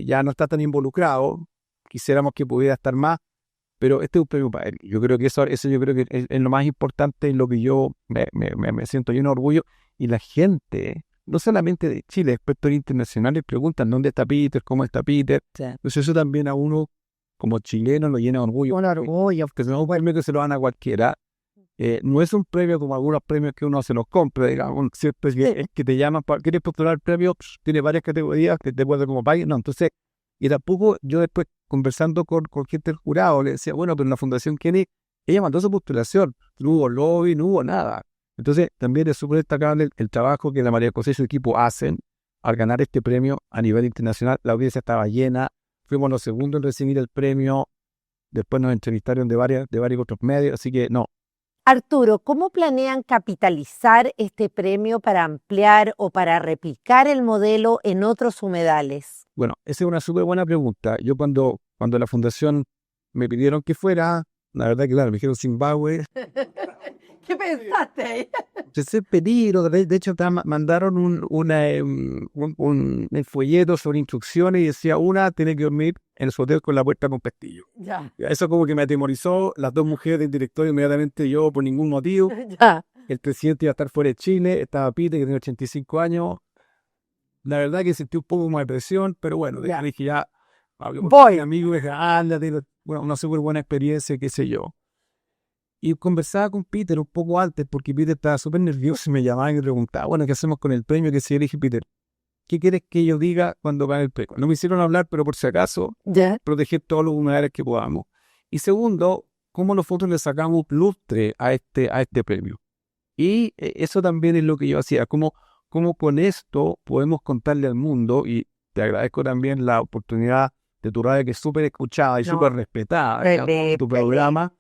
ya no está tan involucrado. Quisiéramos que pudiera estar más, pero este es un premio para él. Yo creo que eso yo creo que es lo más importante, en lo que yo me siento lleno de orgullo. Y la gente, no solamente de Chile, expertos internacionales preguntan dónde está Peter, cómo está Peter. Sí. Entonces eso también a uno como chileno lo llena de orgullo. Un orgullo. Que no es un premio que se lo dan a cualquiera. No es un premio como algunos premios que uno se los compra, digamos, ¿cierto? Es que te llaman, ¿quieres postular el premio? Tiene varias categorías que te puede como país. No, entonces, y tampoco yo después conversando con gente del jurado le decía, bueno, pero en la Fundación Kennedy, ella mandó su postulación, no hubo lobby, no hubo nada. Entonces, también es súper destacable el trabajo que la María José y su equipo hacen al ganar este premio a nivel internacional. La audiencia estaba llena, fuimos los segundos en recibir el premio, después nos entrevistaron de varios otros medios, así que no. Arturo, ¿cómo planean capitalizar este premio para ampliar o para replicar el modelo en otros humedales? Bueno, esa es una súper buena pregunta. Yo cuando la fundación me pidieron que fuera, la verdad que claro, me dijeron Zimbabue, ¿Qué pensaste? empecé a pedir, de hecho mandaron un folleto sobre instrucciones y decía, una, tiene que dormir en su hotel con la puerta con pestillo. Ya, Eso como que me atemorizó, las dos mujeres del directorio inmediatamente yo por ningún motivo. ya. El presidente iba a estar fuera de Chile, estaba Peter, que tiene 85 años. La verdad que sentí un poco como de presión, pero bueno, Ya. dije ya, hablé con Voy. mi amigo, dije, ándate, bueno, una súper buena experiencia, qué sé yo. Y conversaba con Peter un poco antes, porque Peter estaba súper nervioso y me llamaba y me preguntaba, bueno, ¿qué hacemos con el premio? Que se dije, Peter, ¿qué quieres que yo diga cuando gane el premio? No me hicieron hablar, pero por si acaso, Ya. proteger todos los humedales que podamos. Y segundo, ¿cómo nosotros le sacamos lustre a este premio? Y eso también es lo que yo hacía, cómo con esto podemos contarle al mundo, y te agradezco también la oportunidad de tu radio, que es súper escuchada y No. súper respetada, Feliz, tu feliz. programa,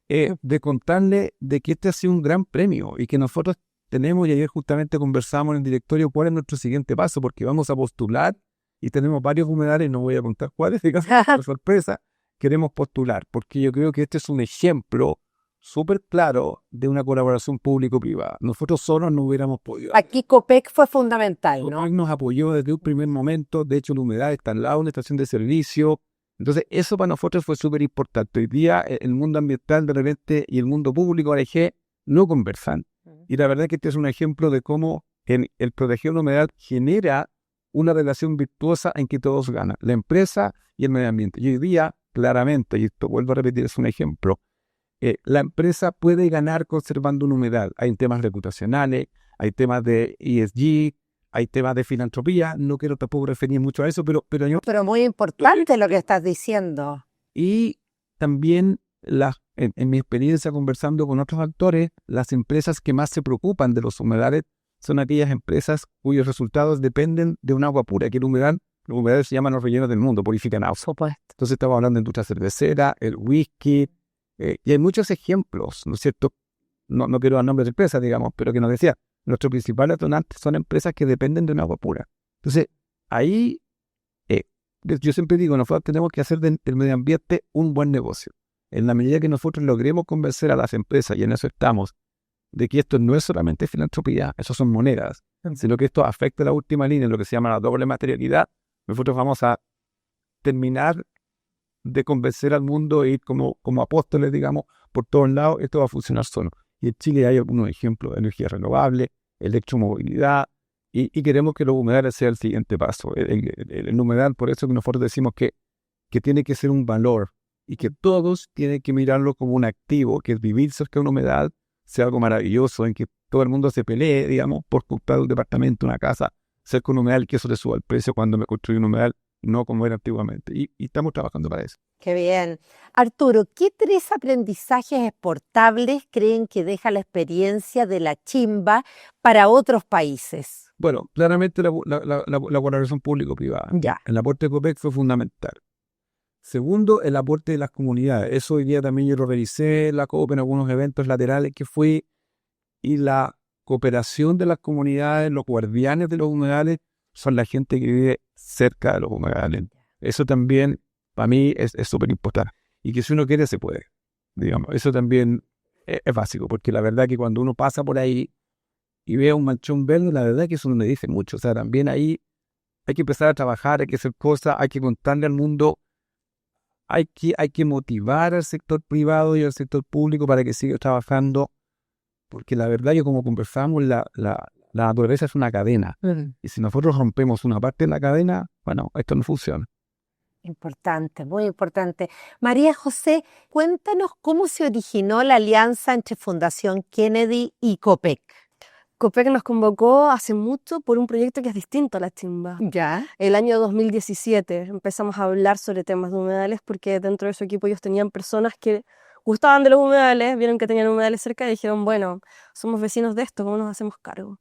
de contarle de que este ha sido un gran premio y que nosotros tenemos, y ayer justamente conversamos en el directorio, cuál es nuestro siguiente paso, porque vamos a postular y tenemos varios humedales, no voy a contar cuáles, digamos, por sorpresa, queremos postular, porque yo creo que este es un ejemplo súper claro de una colaboración público-privada. Nosotros solos no hubiéramos podido. Aquí COPEC fue fundamental, ¿no? COPEC nos apoyó desde un primer momento. De hecho, la humedad está al lado de una estación de servicio. Entonces, eso para nosotros fue súper importante. Hoy día, el mundo ambiental de repente y el mundo público, ARG, no conversan. Y la verdad es que este es un ejemplo de cómo el proteger la humedad genera una relación virtuosa en que todos ganan, la empresa y el medio ambiente. Y hoy día, claramente, y esto vuelvo a repetir, es un ejemplo, la empresa puede ganar conservando una humedad. Hay temas reputacionales, hay temas de ESG, hay temas de filantropía. No quiero tampoco referir mucho a eso, pero Pero muy importante lo que estás diciendo. y también en mi experiencia conversando con otros actores, las empresas que más se preocupan de los humedales son aquellas empresas cuyos resultados dependen de un agua pura, que los humedales se llaman los rellenos del mundo, purifican agua. Entonces estamos hablando de industria cervecera, el whisky, y hay muchos ejemplos, ¿no es cierto? No quiero dar nombres de empresas, digamos, pero que nos decía, nuestros principales donantes son empresas que dependen de un agua pura. Entonces, ahí yo siempre digo, nosotros tenemos que hacer del medio ambiente un buen negocio. En la medida que nosotros logremos convencer a las empresas, y en eso estamos, de que esto no es solamente filantropía, eso son monedas, sino que esto afecta la última línea, lo que se llama la doble materialidad, nosotros vamos a terminar de convencer al mundo e ir como apóstoles, digamos, por todos lados, esto va a funcionar solo. Y en Chile hay algunos ejemplos de energía renovable, electromovilidad, y queremos que los humedales sea el siguiente paso. El humedal, por eso que nosotros decimos que tiene que ser un valor y que todos tienen que mirarlo como un activo, que es vivir cerca de una humedal sea algo maravilloso, en que todo el mundo se pelee, digamos, por comprar un departamento, una casa, cerca de un humedal, que eso le suba el precio cuando me construí un humedal, no como era antiguamente. Y estamos trabajando para eso. Qué bien. Arturo, ¿qué 3 aprendizajes exportables creen que deja la experiencia de la chimba para otros países? Bueno, claramente la colaboración público-privada. Ya. El aporte de COPEC fue fundamental. Segundo, el aporte de las comunidades. Eso hoy día también yo lo revisé, la COP en algunos eventos laterales que fui, y la cooperación de las comunidades, los guardianes de los humedales, son la gente que vive cerca de los humedales. Eso también, para mí, es súper importante. Y que si uno quiere, se puede. Digamos, eso también es básico, porque la verdad que cuando uno pasa por ahí y ve un manchón verde, la verdad que eso no me dice mucho. O sea, también ahí hay que empezar a trabajar, hay que hacer cosas, hay que contarle al mundo, hay que motivar al sector privado y al sector público para que siga trabajando, porque la verdad que como conversamos, la naturaleza es una cadena. Y si nosotros rompemos una parte de la cadena, bueno, esto no funciona. Importante, muy importante. María José, cuéntanos cómo se originó la alianza entre Fundación Kennedy y COPEC. COPEC nos convocó hace mucho por un proyecto que es distinto a la chimba. Ya. El año 2017 empezamos a hablar sobre temas de humedales porque dentro de su equipo ellos tenían personas que gustaban de los humedales, vieron que tenían humedales cerca y dijeron, bueno, somos vecinos de esto, ¿cómo nos hacemos cargo?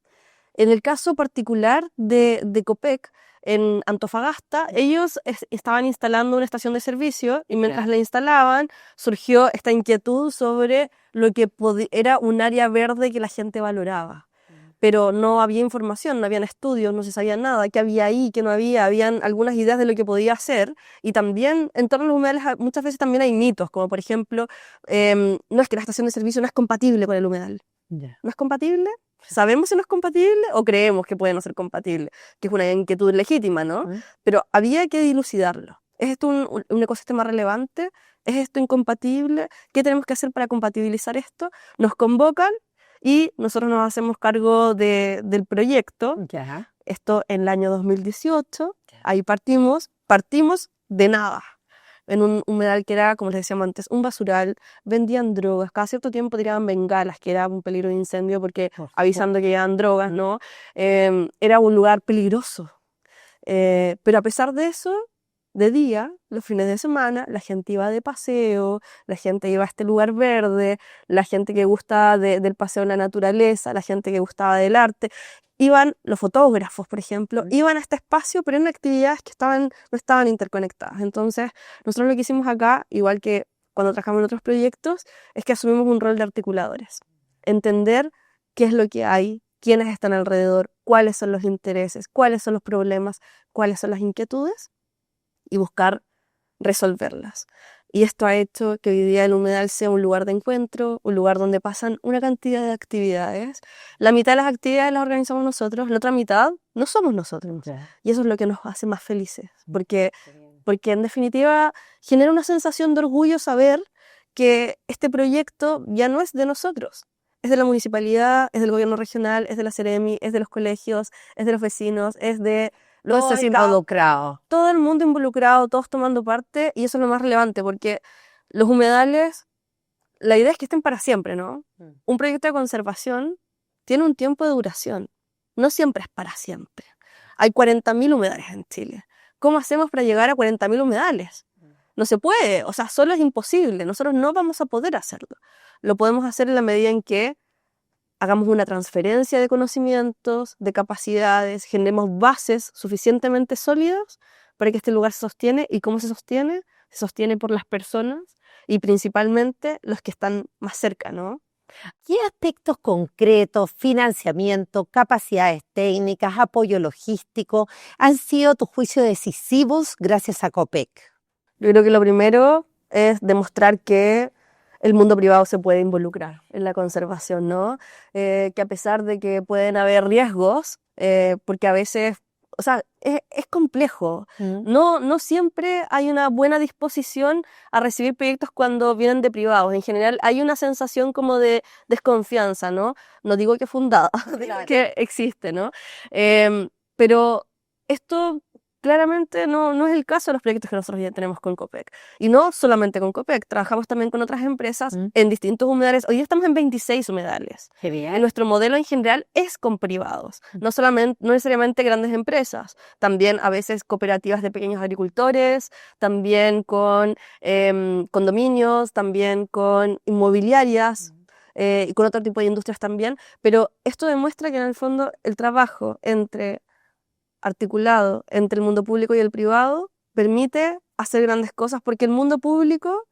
En el caso particular de COPEC, en Antofagasta, ellos estaban instalando una estación de servicio y mientras la instalaban surgió esta inquietud sobre lo que era un área verde que la gente valoraba. Pero no había información, no habían estudios, no se sabía nada, qué había ahí, qué no había, habían algunas ideas de lo que podía hacer, y también en torno a los humedales muchas veces también hay mitos, como por ejemplo, no es que la estación de servicio no es compatible con el humedal. ¿No es compatible? ¿Sabemos si no es compatible o creemos que puede no ser compatible? Que es una inquietud legítima, ¿no? Pero había que dilucidarlo. ¿Es esto un ecosistema relevante? ¿Es esto incompatible? ¿Qué tenemos que hacer para compatibilizar esto? Nos convocan y nosotros nos hacemos cargo del proyecto. Esto en el año 2018. Ahí partimos de nada. En un humedal que era, como les decíamos antes, un basural, vendían drogas, cada cierto tiempo tiraban bengalas, que era un peligro de incendio porque avisando que llegaban drogas, ¿no? Era un lugar peligroso. Pero a pesar de eso, de día, los fines de semana, la gente iba de paseo, la gente iba a este lugar verde, la gente que gustaba del paseo en la naturaleza, la gente que gustaba del arte. Iban los fotógrafos, por ejemplo, iban a este espacio, pero en actividades que no estaban interconectadas. Entonces, nosotros lo que hicimos acá, igual que cuando trabajamos en otros proyectos, es que asumimos un rol de articuladores. Entender qué es lo que hay, quiénes están alrededor, cuáles son los intereses, cuáles son los problemas, cuáles son las inquietudes, y buscar resolverlas. Y esto ha hecho que hoy día el humedal sea un lugar de encuentro, un lugar donde pasan una cantidad de actividades. La mitad de las actividades las organizamos nosotros, la otra mitad no somos nosotros. Y eso es lo que nos hace más felices, porque en definitiva genera una sensación de orgullo saber que este proyecto ya no es de nosotros. Es de la municipalidad, es del gobierno regional, es de la Seremi, es de los colegios, es de los vecinos, es de Todos involucrados. todo el mundo involucrado, todos tomando parte, y eso es lo más relevante, porque los humedales, la idea es que estén para siempre, ¿no? Un proyecto de conservación tiene un tiempo de duración, no siempre es para siempre. Hay 40.000 humedales en Chile. ¿Cómo hacemos para llegar a 40.000 humedales? No se puede, o sea, solo es imposible, nosotros no vamos a poder hacerlo. Lo podemos hacer en la medida en que hagamos una transferencia de conocimientos, de capacidades, generemos bases suficientemente sólidas para que este lugar se sostiene. ¿Y cómo se sostiene? Se sostiene por las personas y principalmente los que están más cerca, ¿no? ¿Qué aspectos concretos, financiamiento, capacidades técnicas, apoyo logístico han sido a tu juicio decisivos gracias a Copec? Yo creo que lo primero es demostrar que el mundo privado se puede involucrar en la conservación, ¿no? Que a pesar de que pueden haber riesgos, porque a veces, o sea, es complejo. No siempre hay una buena disposición a recibir proyectos cuando vienen de privados. En general hay una sensación como de desconfianza, ¿no? No digo que fundada, digo que existe, ¿no? Pero esto claramente no es el caso de los proyectos que nosotros ya tenemos con Copec. Y no solamente con Copec, trabajamos también con otras empresas en distintos humedales. Hoy día estamos en 26 humedales. Qué bien. Y nuestro modelo en general es con privados, no necesariamente grandes empresas, también a veces cooperativas de pequeños agricultores, también con condominios, también con inmobiliarias. Y con otro tipo de industrias también, pero esto demuestra que en el fondo el trabajo articulado entre el mundo público y el privado permite hacer grandes cosas, porque el mundo público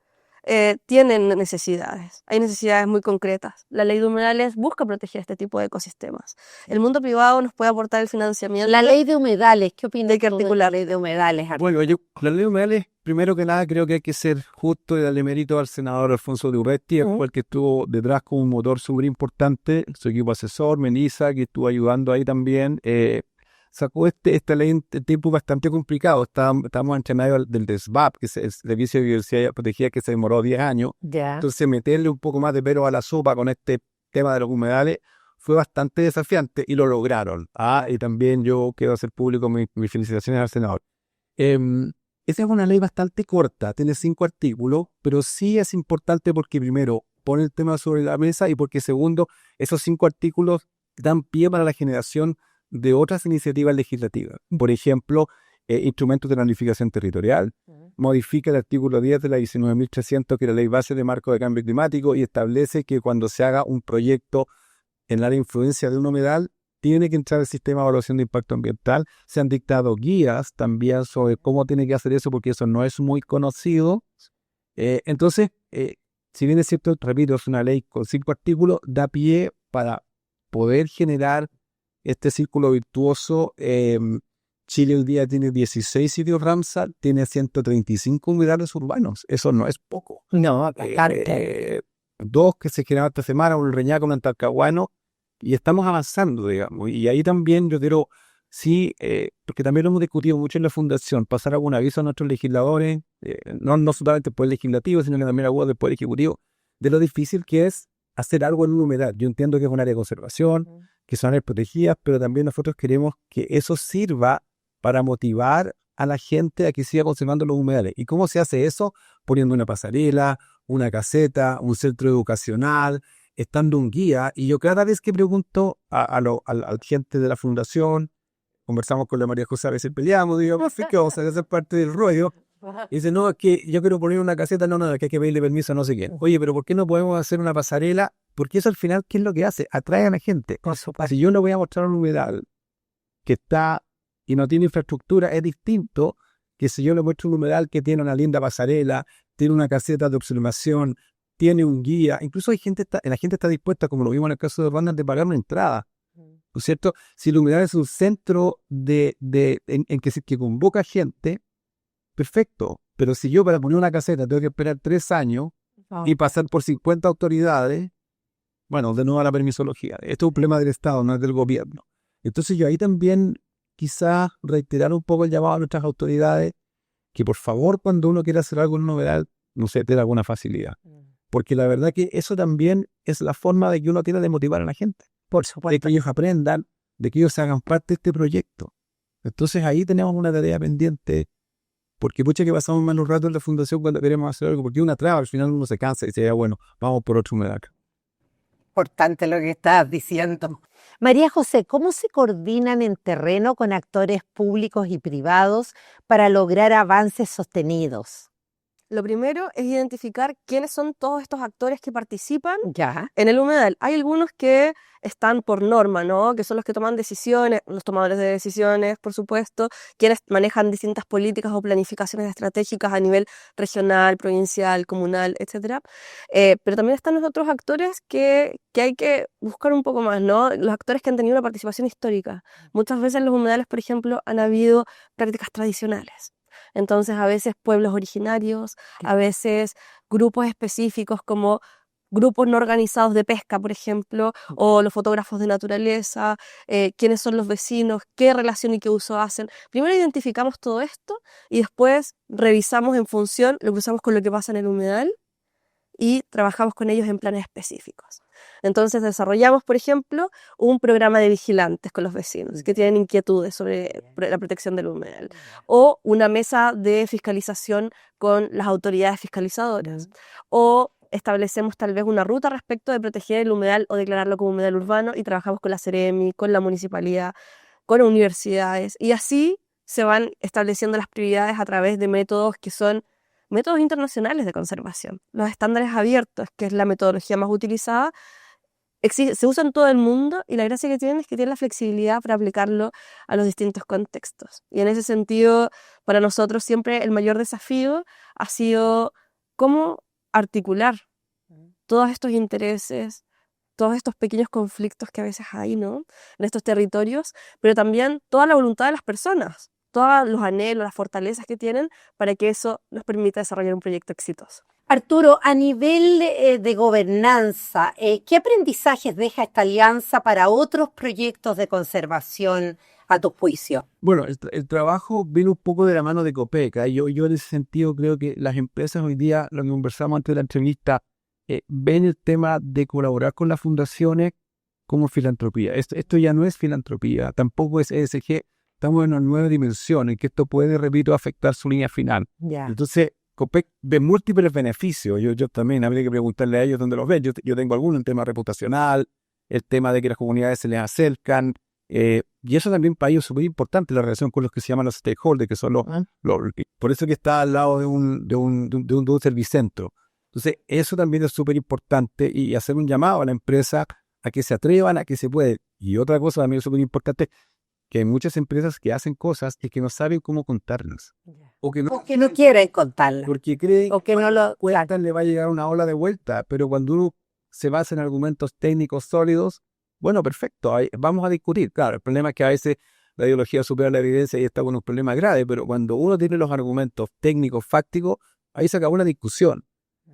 tiene necesidades, hay necesidades muy concretas. La ley de humedales busca proteger este tipo de ecosistemas. El mundo privado nos puede aportar el financiamiento. La ley de humedales, ¿qué opinas Hay que tú de la articular. ley de humedales? Bueno, la ley de humedales, primero que nada, creo que hay que ser justo y darle mérito al senador Alfonso de Urresti, el cual que estuvo detrás con un motor súper importante, su equipo asesor, Melissa, que estuvo ayudando ahí también. Sacó esta ley en tiempo bastante complicado. Estábamos en medio del DESVAP, que es el Servicio de Biodiversidad Protegida, que se demoró 10 años. Ya. Entonces, meterle un poco más de pero a la sopa con este tema de los humedales fue bastante desafiante y lo lograron. Y también yo quiero hacer público mis felicitaciones al senador. Esa es una ley bastante corta, tiene 5 artículos, pero sí es importante porque primero pone el tema sobre la mesa y porque segundo, esos 5 artículos dan pie para la generación de otras iniciativas legislativas. Por ejemplo, instrumentos de planificación territorial, modifica el artículo 10 de la 19.300, que es la Ley Base de Marco de Cambio Climático, y establece que cuando se haga un proyecto en la área de influencia de un humedal, tiene que entrar el sistema de evaluación de impacto ambiental. Se han dictado guías también sobre cómo tiene que hacer eso, porque eso no es muy conocido. Entonces, si bien es cierto, repito, es una ley con 5 artículos, da pie para poder generar este círculo virtuoso. Chile hoy día tiene 16 sitios Ramsar, tiene 135 humedales urbanos. Eso no es poco. No, bastante. 2 que se generaron esta semana, un Reñaco, un Talcahuano, y estamos avanzando, digamos. Y ahí también yo quiero, sí, porque también lo hemos discutido mucho en la Fundación, pasar algún aviso a nuestros legisladores, no solamente el Poder Legislativo, sino que también a del Poder Ejecutivo, de lo difícil que es hacer algo en un humedal. Yo entiendo que es un área de conservación, que son áreas protegidas, pero también nosotros queremos que eso sirva para motivar a la gente a que siga conservando los humedales. ¿Y cómo se hace eso? Poniendo una pasarela, una caseta, un centro educacional, estando un guía. Y yo cada vez que pregunto a la gente de la fundación, conversamos con la María José, a veces peleamos, digo, que vamos a hacer parte del rollo. Y dice, no, es que yo quiero poner una caseta, no, que hay que pedirle permiso a no sé quién. Oye, pero ¿por qué no podemos hacer una pasarela? Porque eso al final, ¿qué es lo que hace? Atrae a la gente. Si yo no voy a mostrar un humedal que está y no tiene infraestructura, es distinto que si yo le muestro un humedal que tiene una linda pasarela, tiene una caseta de observación, tiene un guía. Incluso la gente está dispuesta, como lo vimos en el caso de Rwanda, de pagar una entrada. ¿No es cierto? Si el humedal es un centro en que convoca gente, perfecto. Pero si yo para poner una caseta tengo que esperar 3 años y pasar por 50 autoridades, bueno, de nuevo a la permisología. Esto es un problema del Estado, no es del gobierno. Entonces yo ahí también quizás reiterar un poco el llamado a nuestras autoridades que por favor cuando uno quiera hacer algo en un humedal, no sé, tenga alguna facilidad. Porque la verdad que eso también es la forma de que uno tiene de motivar a la gente. Por supuesto. De que ellos aprendan, de que ellos se hagan parte de este proyecto. Entonces ahí tenemos una tarea pendiente, porque pucha que pasamos malos ratos en la fundación cuando queremos hacer algo, porque una traba, al final uno se cansa y dice, bueno, vamos por otro humedal. Importante lo que estás diciendo. María José, ¿cómo se coordinan en terreno con actores públicos y privados para lograr avances sostenidos? Lo primero es identificar quiénes son todos estos actores que participan Ya. en el humedal. Hay algunos que están por norma, ¿no? Que son los que toman decisiones, los tomadores de decisiones, por supuesto, quienes manejan distintas políticas o planificaciones estratégicas a nivel regional, provincial, comunal, etc. Pero también están los otros actores que hay que buscar un poco más, ¿no? Los actores que han tenido una participación histórica. Muchas veces en los humedales, por ejemplo, han habido prácticas tradicionales. Entonces, a veces pueblos originarios, a veces grupos específicos como grupos no organizados de pesca, por ejemplo, o los fotógrafos de naturaleza, quiénes son los vecinos, qué relación y qué uso hacen. Primero identificamos todo esto y después revisamos en función, lo cruzamos con lo que pasa en el humedal y trabajamos con ellos en planes específicos. Entonces desarrollamos, por ejemplo, un programa de vigilantes con los vecinos que tienen inquietudes sobre la protección del humedal, o una mesa de fiscalización con las autoridades fiscalizadoras, o establecemos tal vez una ruta respecto de proteger el humedal o declararlo como humedal urbano y trabajamos con la Ceremi, con la municipalidad, con universidades, y así se van estableciendo las prioridades a través de métodos que son métodos internacionales de conservación. Los estándares abiertos, que es la metodología más utilizada, se usa en todo el mundo y la gracia que tienen es que tienen la flexibilidad para aplicarlo a los distintos contextos. Y en ese sentido, para nosotros siempre el mayor desafío ha sido cómo articular todos estos intereses, todos estos pequeños conflictos que a veces hay, ¿no?, en estos territorios, pero también toda la voluntad de las personas, todos los anhelos, las fortalezas que tienen para que eso nos permita desarrollar un proyecto exitoso. Arturo, a nivel de gobernanza, ¿qué aprendizajes deja esta alianza para otros proyectos de conservación a tu juicio? Bueno, el trabajo viene un poco de la mano de Copec. Yo en ese sentido creo que las empresas hoy día, lo que conversamos antes de la entrevista, ven el tema de colaborar con las fundaciones como filantropía. Esto ya no es filantropía, tampoco es ESG, estamos en una nueva dimensión en que esto puede, repito, afectar su línea final. Ya. Entonces, Copec ve múltiples beneficios. Yo también habría que preguntarle a ellos dónde los ven. Yo tengo algunos, el tema reputacional, el tema de que las comunidades se les acercan, y eso también para ellos es súper importante, la relación con los que se llaman los stakeholders, que son por eso que está al lado de un servicentro. Entonces, eso también es súper importante, y hacer un llamado a la empresa a que se atrevan, a que se puede. Y otra cosa también súper importante, que hay muchas empresas que hacen cosas y que no saben cómo contarlas. O que no, Porque no quieren contarla. porque creen O que no lo... cuentan, le va a llegar una ola de vuelta, pero cuando uno se basa en argumentos técnicos sólidos, bueno, perfecto, vamos a discutir. Claro, el problema es que a veces la ideología supera la evidencia y está con un problema grave, pero cuando uno tiene los argumentos técnicos, fácticos, ahí se acabó una discusión.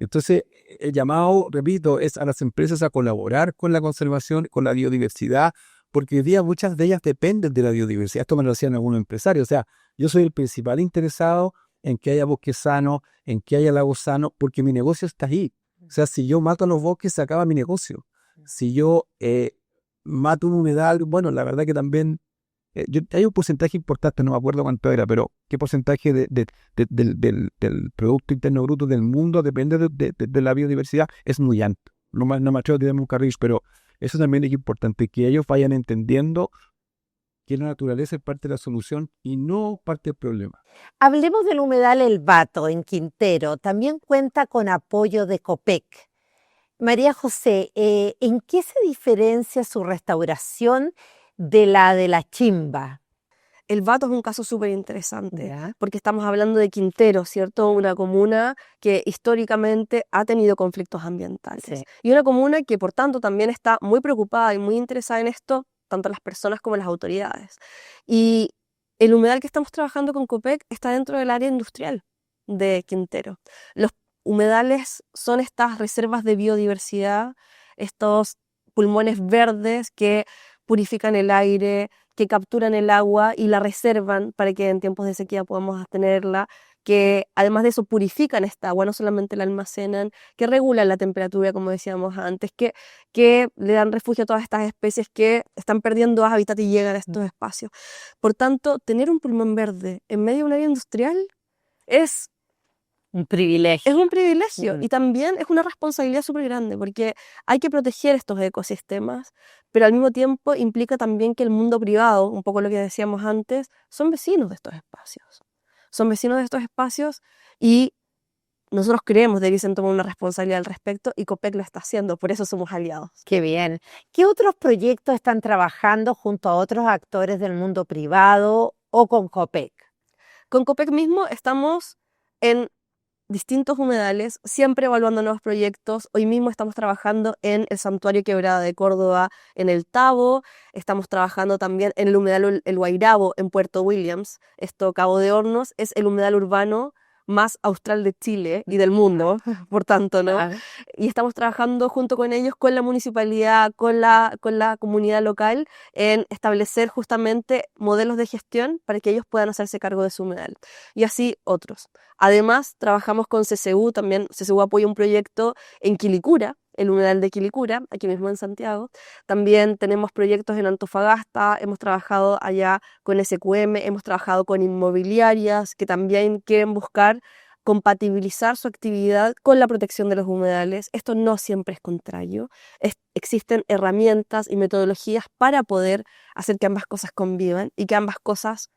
Entonces, el llamado, repito, es a las empresas a colaborar con la conservación, con la biodiversidad, porque hoy día muchas de ellas dependen de la biodiversidad. Esto me lo decían algunos empresarios. O sea, yo soy el principal interesado en que haya bosques sanos, en que haya lagos sanos, porque mi negocio está ahí. O sea, si yo mato los bosques, se acaba mi negocio. Si yo mato un humedal, bueno, la verdad que también hay un porcentaje importante, no me acuerdo cuánto era, pero qué porcentaje del Producto Interno Bruto del mundo depende de la biodiversidad, es muy alto. No me atrevo a tirarme un carril, pero eso también es importante, que ellos vayan entendiendo que la naturaleza es parte de la solución y no parte del problema. Hablemos del humedal El Bato en Quintero. También cuenta con apoyo de Copec. María José, ¿en qué se diferencia su restauración de la Chimba? El Bato es un caso súper interesante, ¿Ya? porque estamos hablando de Quintero, ¿cierto? Una comuna que históricamente ha tenido conflictos ambientales. Sí. Y una comuna que, por tanto, también está muy preocupada y muy interesada en esto, tanto las personas como las autoridades. Y el humedal que estamos trabajando con Copec está dentro del área industrial de Quintero. Los humedales son estas reservas de biodiversidad, estos pulmones verdes que purifican el aire, que capturan el agua y la reservan para que en tiempos de sequía podamos tenerla, que además de eso purifican esta agua, no solamente la almacenan, que regulan la temperatura, como decíamos antes, que le dan refugio a todas estas especies que están perdiendo hábitat y llegan a estos espacios. Por tanto, tener un pulmón verde en medio de un área industrial es Un privilegio. un privilegio Mm. y también es una responsabilidad súper grande porque hay que proteger estos ecosistemas, pero al mismo tiempo implica también que el mundo privado, un poco lo que decíamos antes, son vecinos de estos espacios. Son vecinos de estos espacios y nosotros creemos que debiesen tomar una responsabilidad al respecto y Copec lo está haciendo, por eso somos aliados. Qué bien. ¿Qué otros proyectos están trabajando junto a otros actores del mundo privado o con Copec? Con Copec mismo estamos en distintos humedales, siempre evaluando nuevos proyectos. Hoy mismo estamos trabajando en el Santuario Quebrada de Córdoba, en el Tabo. Estamos trabajando también en el humedal El Guairabo, en Puerto Williams. Esto, Cabo de Hornos, es el humedal urbano más austral de Chile y del mundo, por tanto, ¿no? Ah, Y estamos trabajando junto con ellos, con la municipalidad, con la comunidad local, en establecer justamente modelos de gestión para que ellos puedan hacerse cargo de su humedal. Y así otros. Además, trabajamos con CCU, también CCU apoya un proyecto en Quilicura, el humedal de Quilicura, aquí mismo en Santiago. También tenemos proyectos en Antofagasta, hemos trabajado allá con SQM, hemos trabajado con inmobiliarias que también quieren buscar compatibilizar su actividad con la protección de los humedales. Esto no siempre es contrario. Existen herramientas y metodologías para poder hacer que ambas cosas convivan y que ambas cosas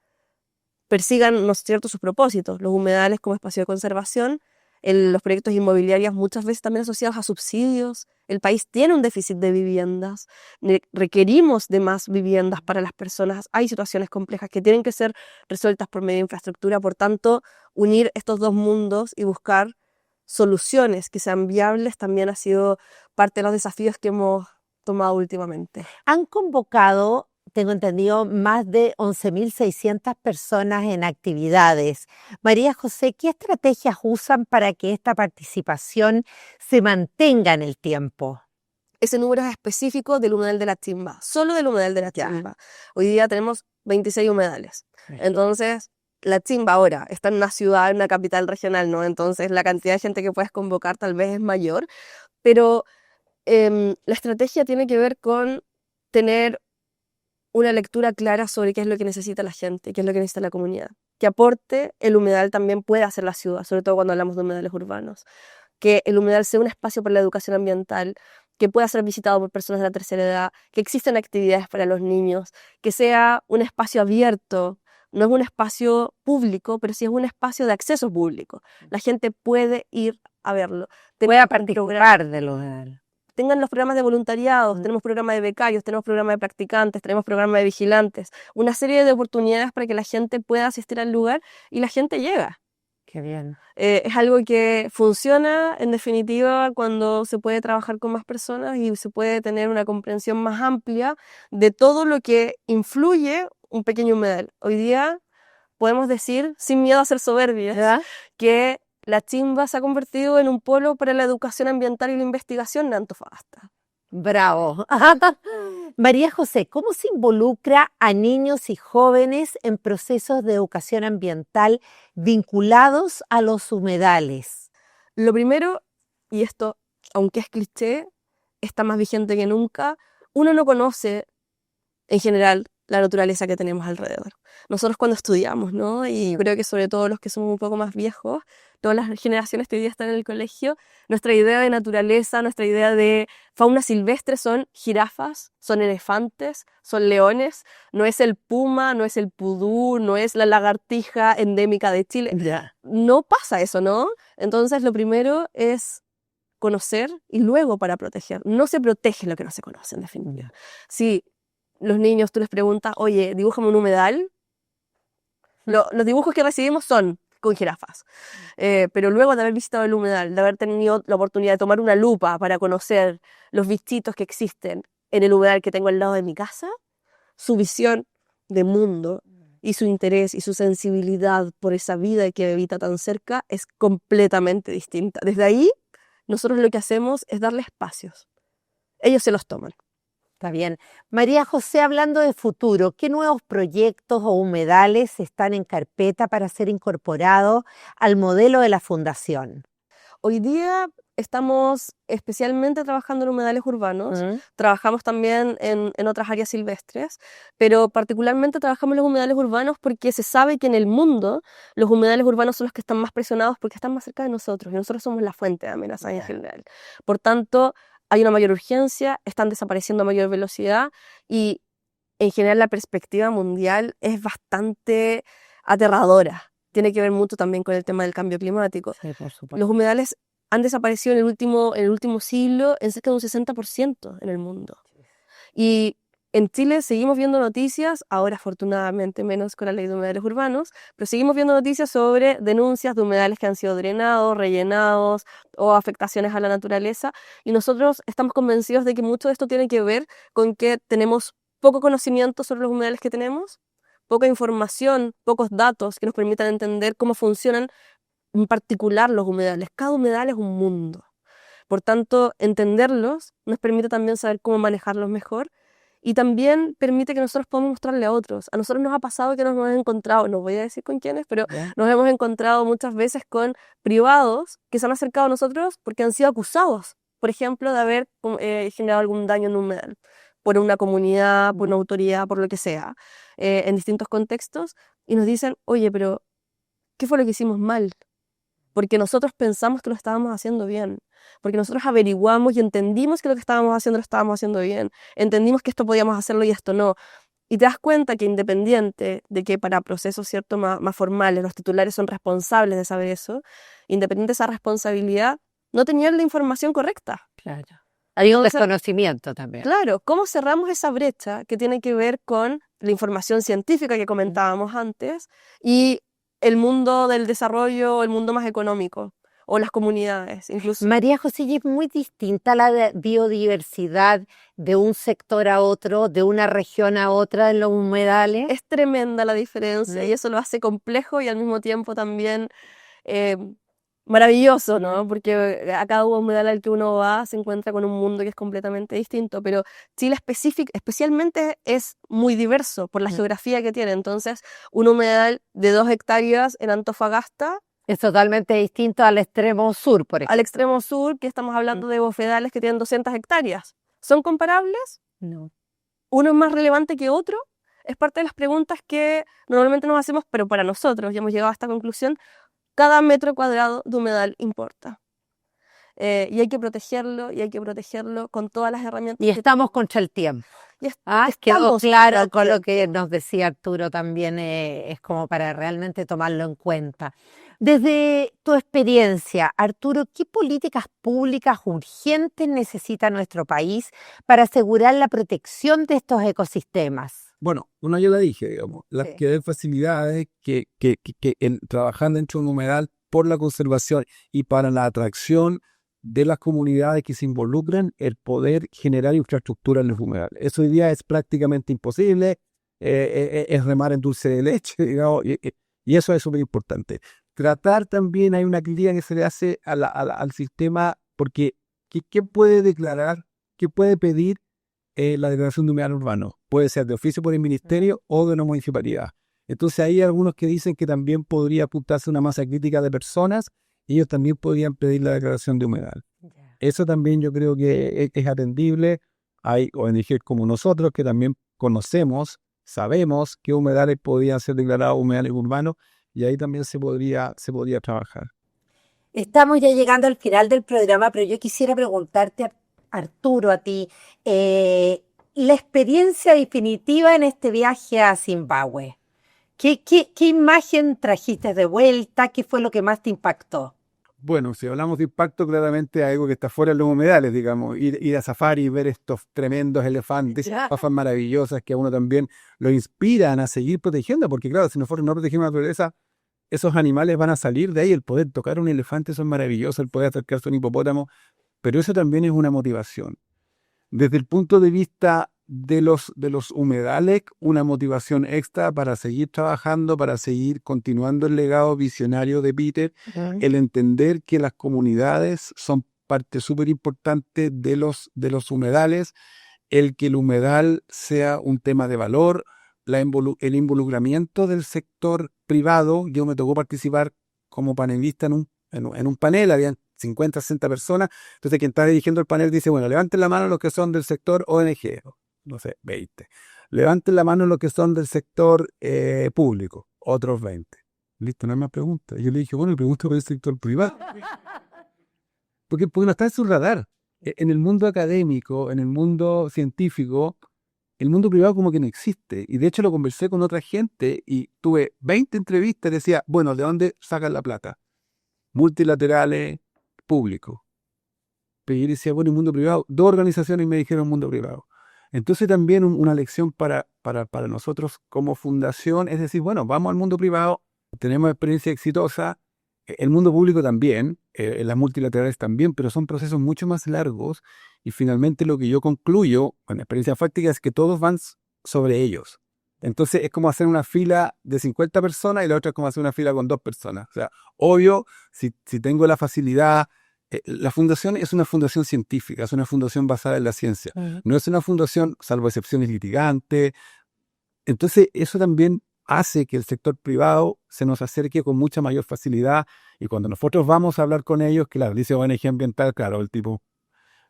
persigan, ¿no es cierto?, sus propósitos. Los humedales como espacio de conservación, los proyectos inmobiliarios muchas veces también asociados a subsidios. El país tiene un déficit de viviendas, requerimos de más viviendas para las personas. Hay situaciones complejas que tienen que ser resueltas por medio de infraestructura, por tanto, unir estos dos mundos y buscar soluciones que sean viables también ha sido parte de los desafíos que hemos tomado últimamente. Han convocado, tengo entendido, más de 11.600 personas en actividades. María José, ¿qué estrategias usan para que esta participación se mantenga en el tiempo? Ese número es específico del humedal de la Chimba, solo del humedal de la Chimba. Hoy día tenemos 26 humedales. Entonces, la Chimba ahora está en una ciudad, en una capital regional, ¿no? Entonces, la cantidad de gente que puedes convocar tal vez es mayor, pero la estrategia tiene que ver con tener una lectura clara sobre qué es lo que necesita la gente, qué es lo que necesita la comunidad. Que aporte el humedal también puede hacer la ciudad, sobre todo cuando hablamos de humedales urbanos. Que el humedal sea un espacio para la educación ambiental, que pueda ser visitado por personas de la tercera edad, que existen actividades para los niños, que sea un espacio abierto. No es un espacio público, pero sí es un espacio de acceso público. La gente puede ir a verlo. Pueda participar de los... tengan los programas de voluntariados, Mm. tenemos programas de becarios, tenemos programas de practicantes, tenemos programas de vigilantes, una serie de oportunidades para que la gente pueda asistir al lugar y la gente llega. Qué bien. Es algo que funciona, en definitiva, cuando se puede trabajar con más personas y se puede tener una comprensión más amplia de todo lo que influye un pequeño humedal. Hoy día podemos decir, sin miedo a ser soberbias, ¿Ya? que la Chimba se ha convertido en un polo para la educación ambiental y la investigación en Antofagasta. Bravo. María José, ¿cómo se involucra a niños y jóvenes en procesos de educación ambiental vinculados a los humedales? Lo primero, y esto, aunque es cliché, está más vigente que nunca, uno no conoce en general la naturaleza que tenemos alrededor. Nosotros cuando estudiamos, ¿no? Y creo que sobre todo los que somos un poco más viejos, todas las generaciones que hoy día están en el colegio, nuestra idea de naturaleza, nuestra idea de fauna silvestre son jirafas, son elefantes, son leones, no es el puma, no es el pudú, no es la lagartija endémica de Chile. Ya. No pasa eso, ¿no? Entonces lo primero es conocer y luego para proteger. No se protege lo que no se conoce, en definitiva. Si los niños tú les preguntas, oye, dibújame un humedal, los dibujos que recibimos son con jirafas. Pero luego de haber visitado el humedal, de haber tenido la oportunidad de tomar una lupa para conocer los bichitos que existen en el humedal que tengo al lado de mi casa, su visión de mundo y su interés y su sensibilidad por esa vida que habita tan cerca es completamente distinta. Desde ahí, nosotros lo que hacemos es darle espacios. Ellos se los toman. Está bien. María José, hablando de futuro, ¿qué nuevos proyectos o humedales están en carpeta para ser incorporados al modelo de la Fundación? Hoy día estamos especialmente trabajando en humedales urbanos, trabajamos también en otras áreas silvestres, pero particularmente trabajamos en los humedales urbanos porque se sabe que en el mundo los humedales urbanos son los que están más presionados porque están más cerca de nosotros y nosotros somos la fuente de amenaza en general. Por tanto, hay una mayor urgencia, están desapareciendo a mayor velocidad y en general la perspectiva mundial es bastante aterradora. Tiene que ver mucho también con el tema del cambio climático. Sí, por supuesto. Los humedales han desaparecido en el último siglo en cerca de un 60% en el mundo. Y en Chile seguimos viendo noticias, ahora afortunadamente menos con la ley de humedales urbanos, pero seguimos viendo noticias sobre denuncias de humedales que han sido drenados, rellenados o afectaciones a la naturaleza. Y nosotros estamos convencidos de que mucho de esto tiene que ver con que tenemos poco conocimiento sobre los humedales que tenemos, poca información, pocos datos que nos permitan entender cómo funcionan en particular los humedales. Cada humedal es un mundo. Por tanto, entenderlos nos permite también saber cómo manejarlos mejor y también permite que nosotros podamos mostrarle a otros. A nosotros nos ha pasado que nos hemos encontrado, no voy a decir con quiénes, pero nos hemos encontrado muchas veces con privados que se han acercado a nosotros porque han sido acusados, por ejemplo, de haber generado algún daño en un humedal por una comunidad, por una autoridad, por lo que sea, en distintos contextos, y nos dicen, oye, pero ¿qué fue lo que hicimos mal? Porque nosotros pensamos que lo estábamos haciendo bien, porque nosotros averiguamos y entendimos que lo que estábamos haciendo lo estábamos haciendo bien, entendimos que esto podíamos hacerlo y esto no. Y te das cuenta que independiente de que para procesos cierto, más formales los titulares son responsables de saber eso, independiente de esa responsabilidad, no tenían la información correcta. Claro. Hay un Entonces, desconocimiento también. Claro, ¿cómo cerramos esa brecha que tiene que ver con la información científica que comentábamos antes y el mundo del desarrollo, el mundo más económico o las comunidades incluso? María José, ¿y es muy distinta la biodiversidad de un sector a otro, de una región a otra en los humedales? Es tremenda la diferencia y eso lo hace complejo y al mismo tiempo también maravilloso, ¿no? Porque a cada humedal al que uno va se encuentra con un mundo que es completamente distinto, pero Chile especialmente es muy diverso por la geografía que tiene. Entonces, un humedal de 2 hectáreas en Antofagasta Es totalmente distinto al extremo sur, por ejemplo. al extremo sur, que estamos hablando de bofedales que tienen 200 hectáreas. ¿Son comparables? No. ¿Uno es más relevante que otro? Es parte de las preguntas que normalmente nos hacemos, pero para nosotros, ya hemos llegado a esta conclusión, cada metro cuadrado de humedal importa. Y hay que protegerlo con todas las herramientas. Y estamos contra el tiempo. Y Quedó estamos claro contra con el lo que nos decía Arturo también, es como para realmente tomarlo en cuenta. Desde tu experiencia, Arturo, ¿qué políticas públicas urgentes necesita nuestro país para asegurar la protección de estos ecosistemas? Bueno, una ya la dije, digamos, las Sí. que den facilidades que trabajar dentro de un humedal por la conservación y para la atracción de las comunidades que se involucran, el poder generar infraestructura en los humedales. Eso hoy día es prácticamente imposible, es remar en dulce de leche, digamos, y eso es súper importante. Tratar también, hay una crítica que se le hace al sistema, porque ¿qué puede declarar, qué puede pedir la declaración de humedal urbano? Puede ser de oficio por el ministerio o de una municipalidad. Entonces hay algunos que dicen que también podría apuntarse una masa crítica de personas y ellos también podrían pedir la declaración de humedal. Eso también yo creo que es atendible. Hay ONG como nosotros que también conocemos, sabemos qué humedales podrían ser declarados humedales urbanos y ahí también se podría trabajar. Estamos ya llegando al final del programa, pero yo quisiera preguntarte, Arturo, a ti, la experiencia definitiva en este viaje a Zimbabue. ¿Qué imagen trajiste de vuelta? ¿Qué fue lo que más te impactó? Bueno, si hablamos de impacto, claramente algo que está fuera de los humedales, digamos, ir a safari y ver estos tremendos elefantes, Ya. pafas maravillosas que a uno también lo inspiran a seguir protegiendo, porque claro, si nosotros no protegemos la naturaleza, esos animales van a salir de ahí. El poder tocar un elefante, eso es maravilloso, el poder acercarse a un hipopótamo, pero eso también es una motivación. Desde el punto de vista de los humedales, una motivación extra para seguir trabajando, para seguir continuando el legado visionario de Peter, el entender que las comunidades son parte súper importante de los humedales, el que el humedal sea un tema de valor, el involucramiento del sector privado. Yo me tocó participar como panelista en un panel, habían 50, 60 personas. Entonces quien está dirigiendo el panel dice, bueno, levanten la mano los que son del sector ONG, no sé, 20. Levanten la mano los que son del sector público, otros 20. Listo, no hay más preguntas. Yo le dije, bueno, le pregunto por el sector privado. Porque no está en su radar. En el mundo académico, en el mundo científico, el mundo privado como que no existe. Y de hecho lo conversé con otra gente y tuve 20 entrevistas y decía, bueno, ¿de dónde sacan la plata? Multilaterales, públicos. Pero yo decía, bueno, el mundo privado, 2 organizaciones me dijeron mundo privado. Entonces también una lección para nosotros como fundación es decir, bueno, vamos al mundo privado, tenemos experiencia exitosa, el mundo público también, las multilaterales también, pero son procesos mucho más largos y finalmente lo que yo concluyo con experiencia fáctica es que todos van sobre ellos. Entonces es como hacer una fila de 50 personas y la otra es como hacer una fila con 2 personas. O sea, obvio, si tengo la facilidad, la fundación es una fundación científica, es una fundación basada en la ciencia. No es una fundación, salvo excepciones litigantes. Entonces eso también hace que el sector privado se nos acerque con mucha mayor facilidad y cuando nosotros vamos a hablar con ellos, claro, dice ONG ambiental, claro, el tipo,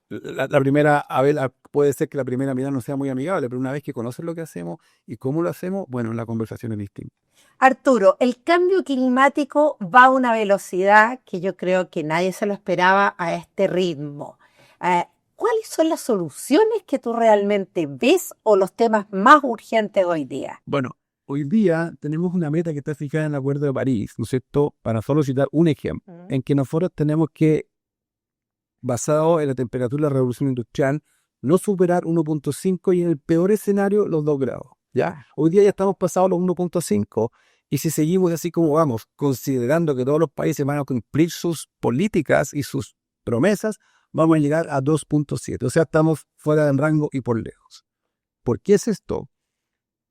la primera, a ver, puede ser que la primera mirada no sea muy amigable, pero una vez que conocen lo que hacemos y cómo lo hacemos, bueno, la conversación es distinta. Arturo, el cambio climático va a una velocidad que yo creo que nadie se lo esperaba a este ritmo. ¿Cuáles son las soluciones que tú realmente ves o los temas más urgentes hoy día? Bueno, hoy día tenemos una meta que está fijada en el Acuerdo de París, ¿no es cierto? Para solo citar un ejemplo, en que nosotros tenemos que, basado en la temperatura de la revolución industrial, no superar 1.5 y en el peor escenario los 2 grados, ¿ya? Hoy día ya estamos pasados los 1.5 y si seguimos así como vamos, considerando que todos los países van a cumplir sus políticas y sus promesas, vamos a llegar a 2.7. O sea, estamos fuera del rango y por lejos. ¿Por qué es esto?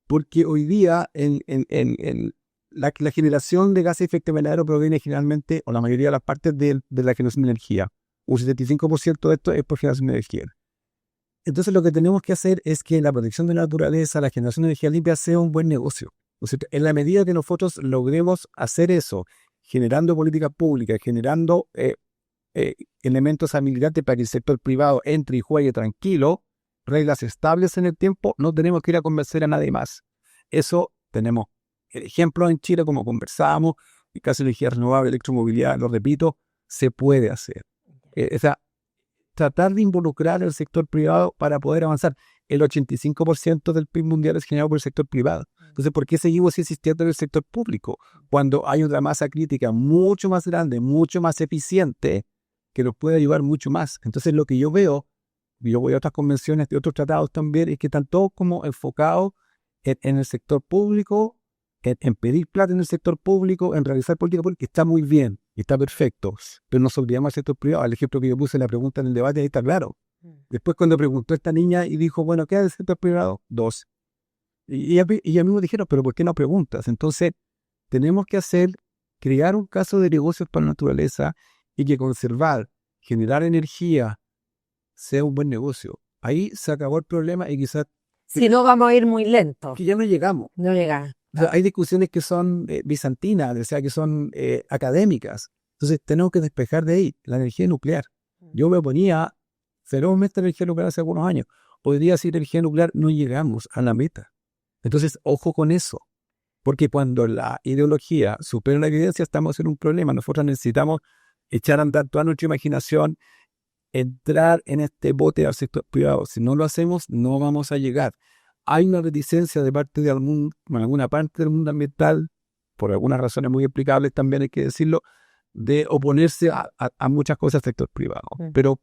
Porque hoy día la generación de gases de efecto invernadero proviene generalmente, o la mayoría de las partes, de la generación de energía. Un 75% de esto es por generación de energía. Entonces lo que tenemos que hacer es que la protección de la naturaleza, la generación de energía limpia sea un buen negocio. O sea, en la medida que nosotros logremos hacer eso, generando políticas públicas, generando elementos habilitantes para que el sector privado entre y juegue tranquilo, reglas estables en el tiempo, no tenemos que ir a convencer a nadie más. Eso tenemos ejemplos en Chile, como conversábamos, el caso de energía renovable, electromovilidad, lo repito, se puede hacer. O sea, tratar de involucrar al sector privado para poder avanzar. el 85% del PIB mundial es generado por el sector privado. Entonces, ¿por qué seguimos insistiendo en el sector público cuando hay una masa crítica mucho más grande, mucho más eficiente, que nos puede ayudar mucho más? Entonces, lo que yo veo, yo voy a otras convenciones de otros tratados también, es que están todos como enfocados en el sector público, en pedir plata en el sector público, en realizar política pública, que está muy bien, y está perfecto, pero nos olvidamos del sector privado. El ejemplo que yo puse en la pregunta en el debate, ahí está claro. Después cuando preguntó esta niña y dijo, bueno, ¿qué es el sector privado? 2. Y ella mismo dijeron, pero ¿por qué no preguntas? Entonces, tenemos que crear un caso de negocios para la naturaleza y que conservar, generar energía, sea un buen negocio. Ahí se acabó el problema y quizás... Si no, vamos a ir muy lento. Que ya no llegamos. No llega. O sea, hay discusiones que son bizantinas, o sea, que son académicas. Entonces, tenemos que despejar de ahí la energía nuclear. Yo me oponía ferozmente a la energía nuclear hace algunos años. Hoy día, sin energía nuclear, no llegamos a la meta. Entonces, ojo con eso. Porque cuando la ideología supera la evidencia, estamos en un problema. Nosotros necesitamos echar a andar toda nuestra imaginación, entrar en este bote al sector privado. Si no lo hacemos, no vamos a llegar. Hay una reticencia de parte de alguna parte del mundo ambiental, por algunas razones muy explicables también hay que decirlo, de oponerse a muchas cosas del sector privado. Pero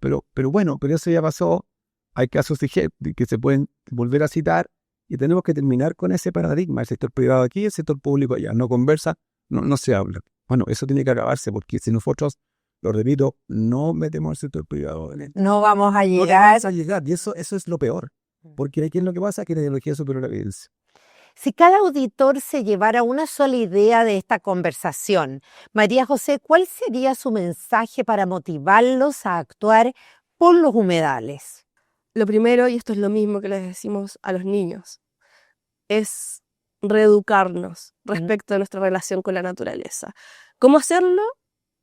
bueno, pero eso ya pasó. Hay casos que se pueden volver a citar y tenemos que terminar con ese paradigma. El sector privado aquí, el sector público allá. No conversan, no se habla. Bueno, eso tiene que acabarse porque si nosotros, lo repito, no metemos el sector privado en esto, No vamos a no llegar. vamos a llegar. Y eso es lo peor. Porque ¿qué es lo que pasa? Que la ideología supera la evidencia. Si cada auditor se llevara una sola idea de esta conversación, María José, ¿cuál sería su mensaje para motivarlos a actuar por los humedales? Lo primero, y esto es lo mismo que les decimos a los niños, es reeducarnos respecto de nuestra relación con la naturaleza. ¿Cómo hacerlo?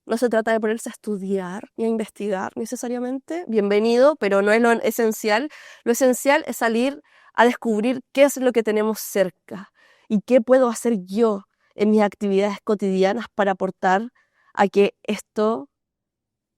No se trata de ponerse a estudiar ni a investigar necesariamente, bienvenido, pero no es lo esencial. Lo esencial es salir a descubrir qué es lo que tenemos cerca y qué puedo hacer yo en mis actividades cotidianas para aportar a que esto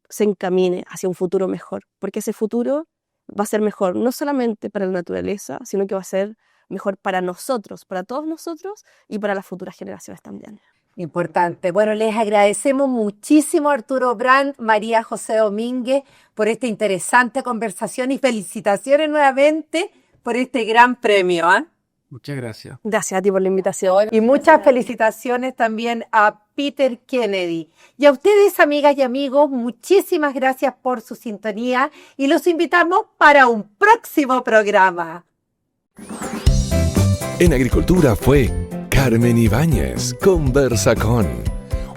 se encamine hacia un futuro mejor, porque ese futuro va a ser mejor no solamente para la naturaleza, sino que va a ser mejor para nosotros, para todos nosotros y para las futuras generaciones también. Importante. Bueno, les agradecemos muchísimo, Arturo Brandt, María José Domínguez, por esta interesante conversación y felicitaciones nuevamente por este gran premio. Muchas gracias. Gracias a ti por la invitación. Y muchas felicitaciones también a Peter Kennedy. Y a ustedes, amigas y amigos, muchísimas gracias por su sintonía y los invitamos para un próximo programa. En Agricultura fue Carmen Ibáñez, Conversa con.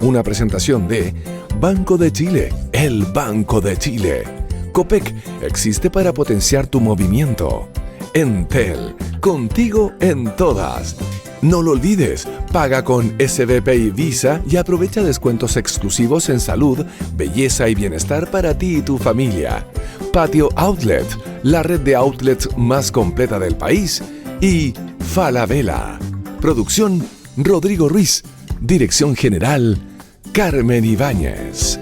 Una presentación de Banco de Chile, el Banco de Chile. Copec existe para potenciar tu movimiento. Entel, contigo en todas. No lo olvides, paga con SBP y Visa y aprovecha descuentos exclusivos en salud, belleza y bienestar para ti y tu familia. Patio Outlet, la red de outlets más completa del país. Y Falabella. Producción Rodrigo Ruiz. Dirección General Carmen Ibáñez.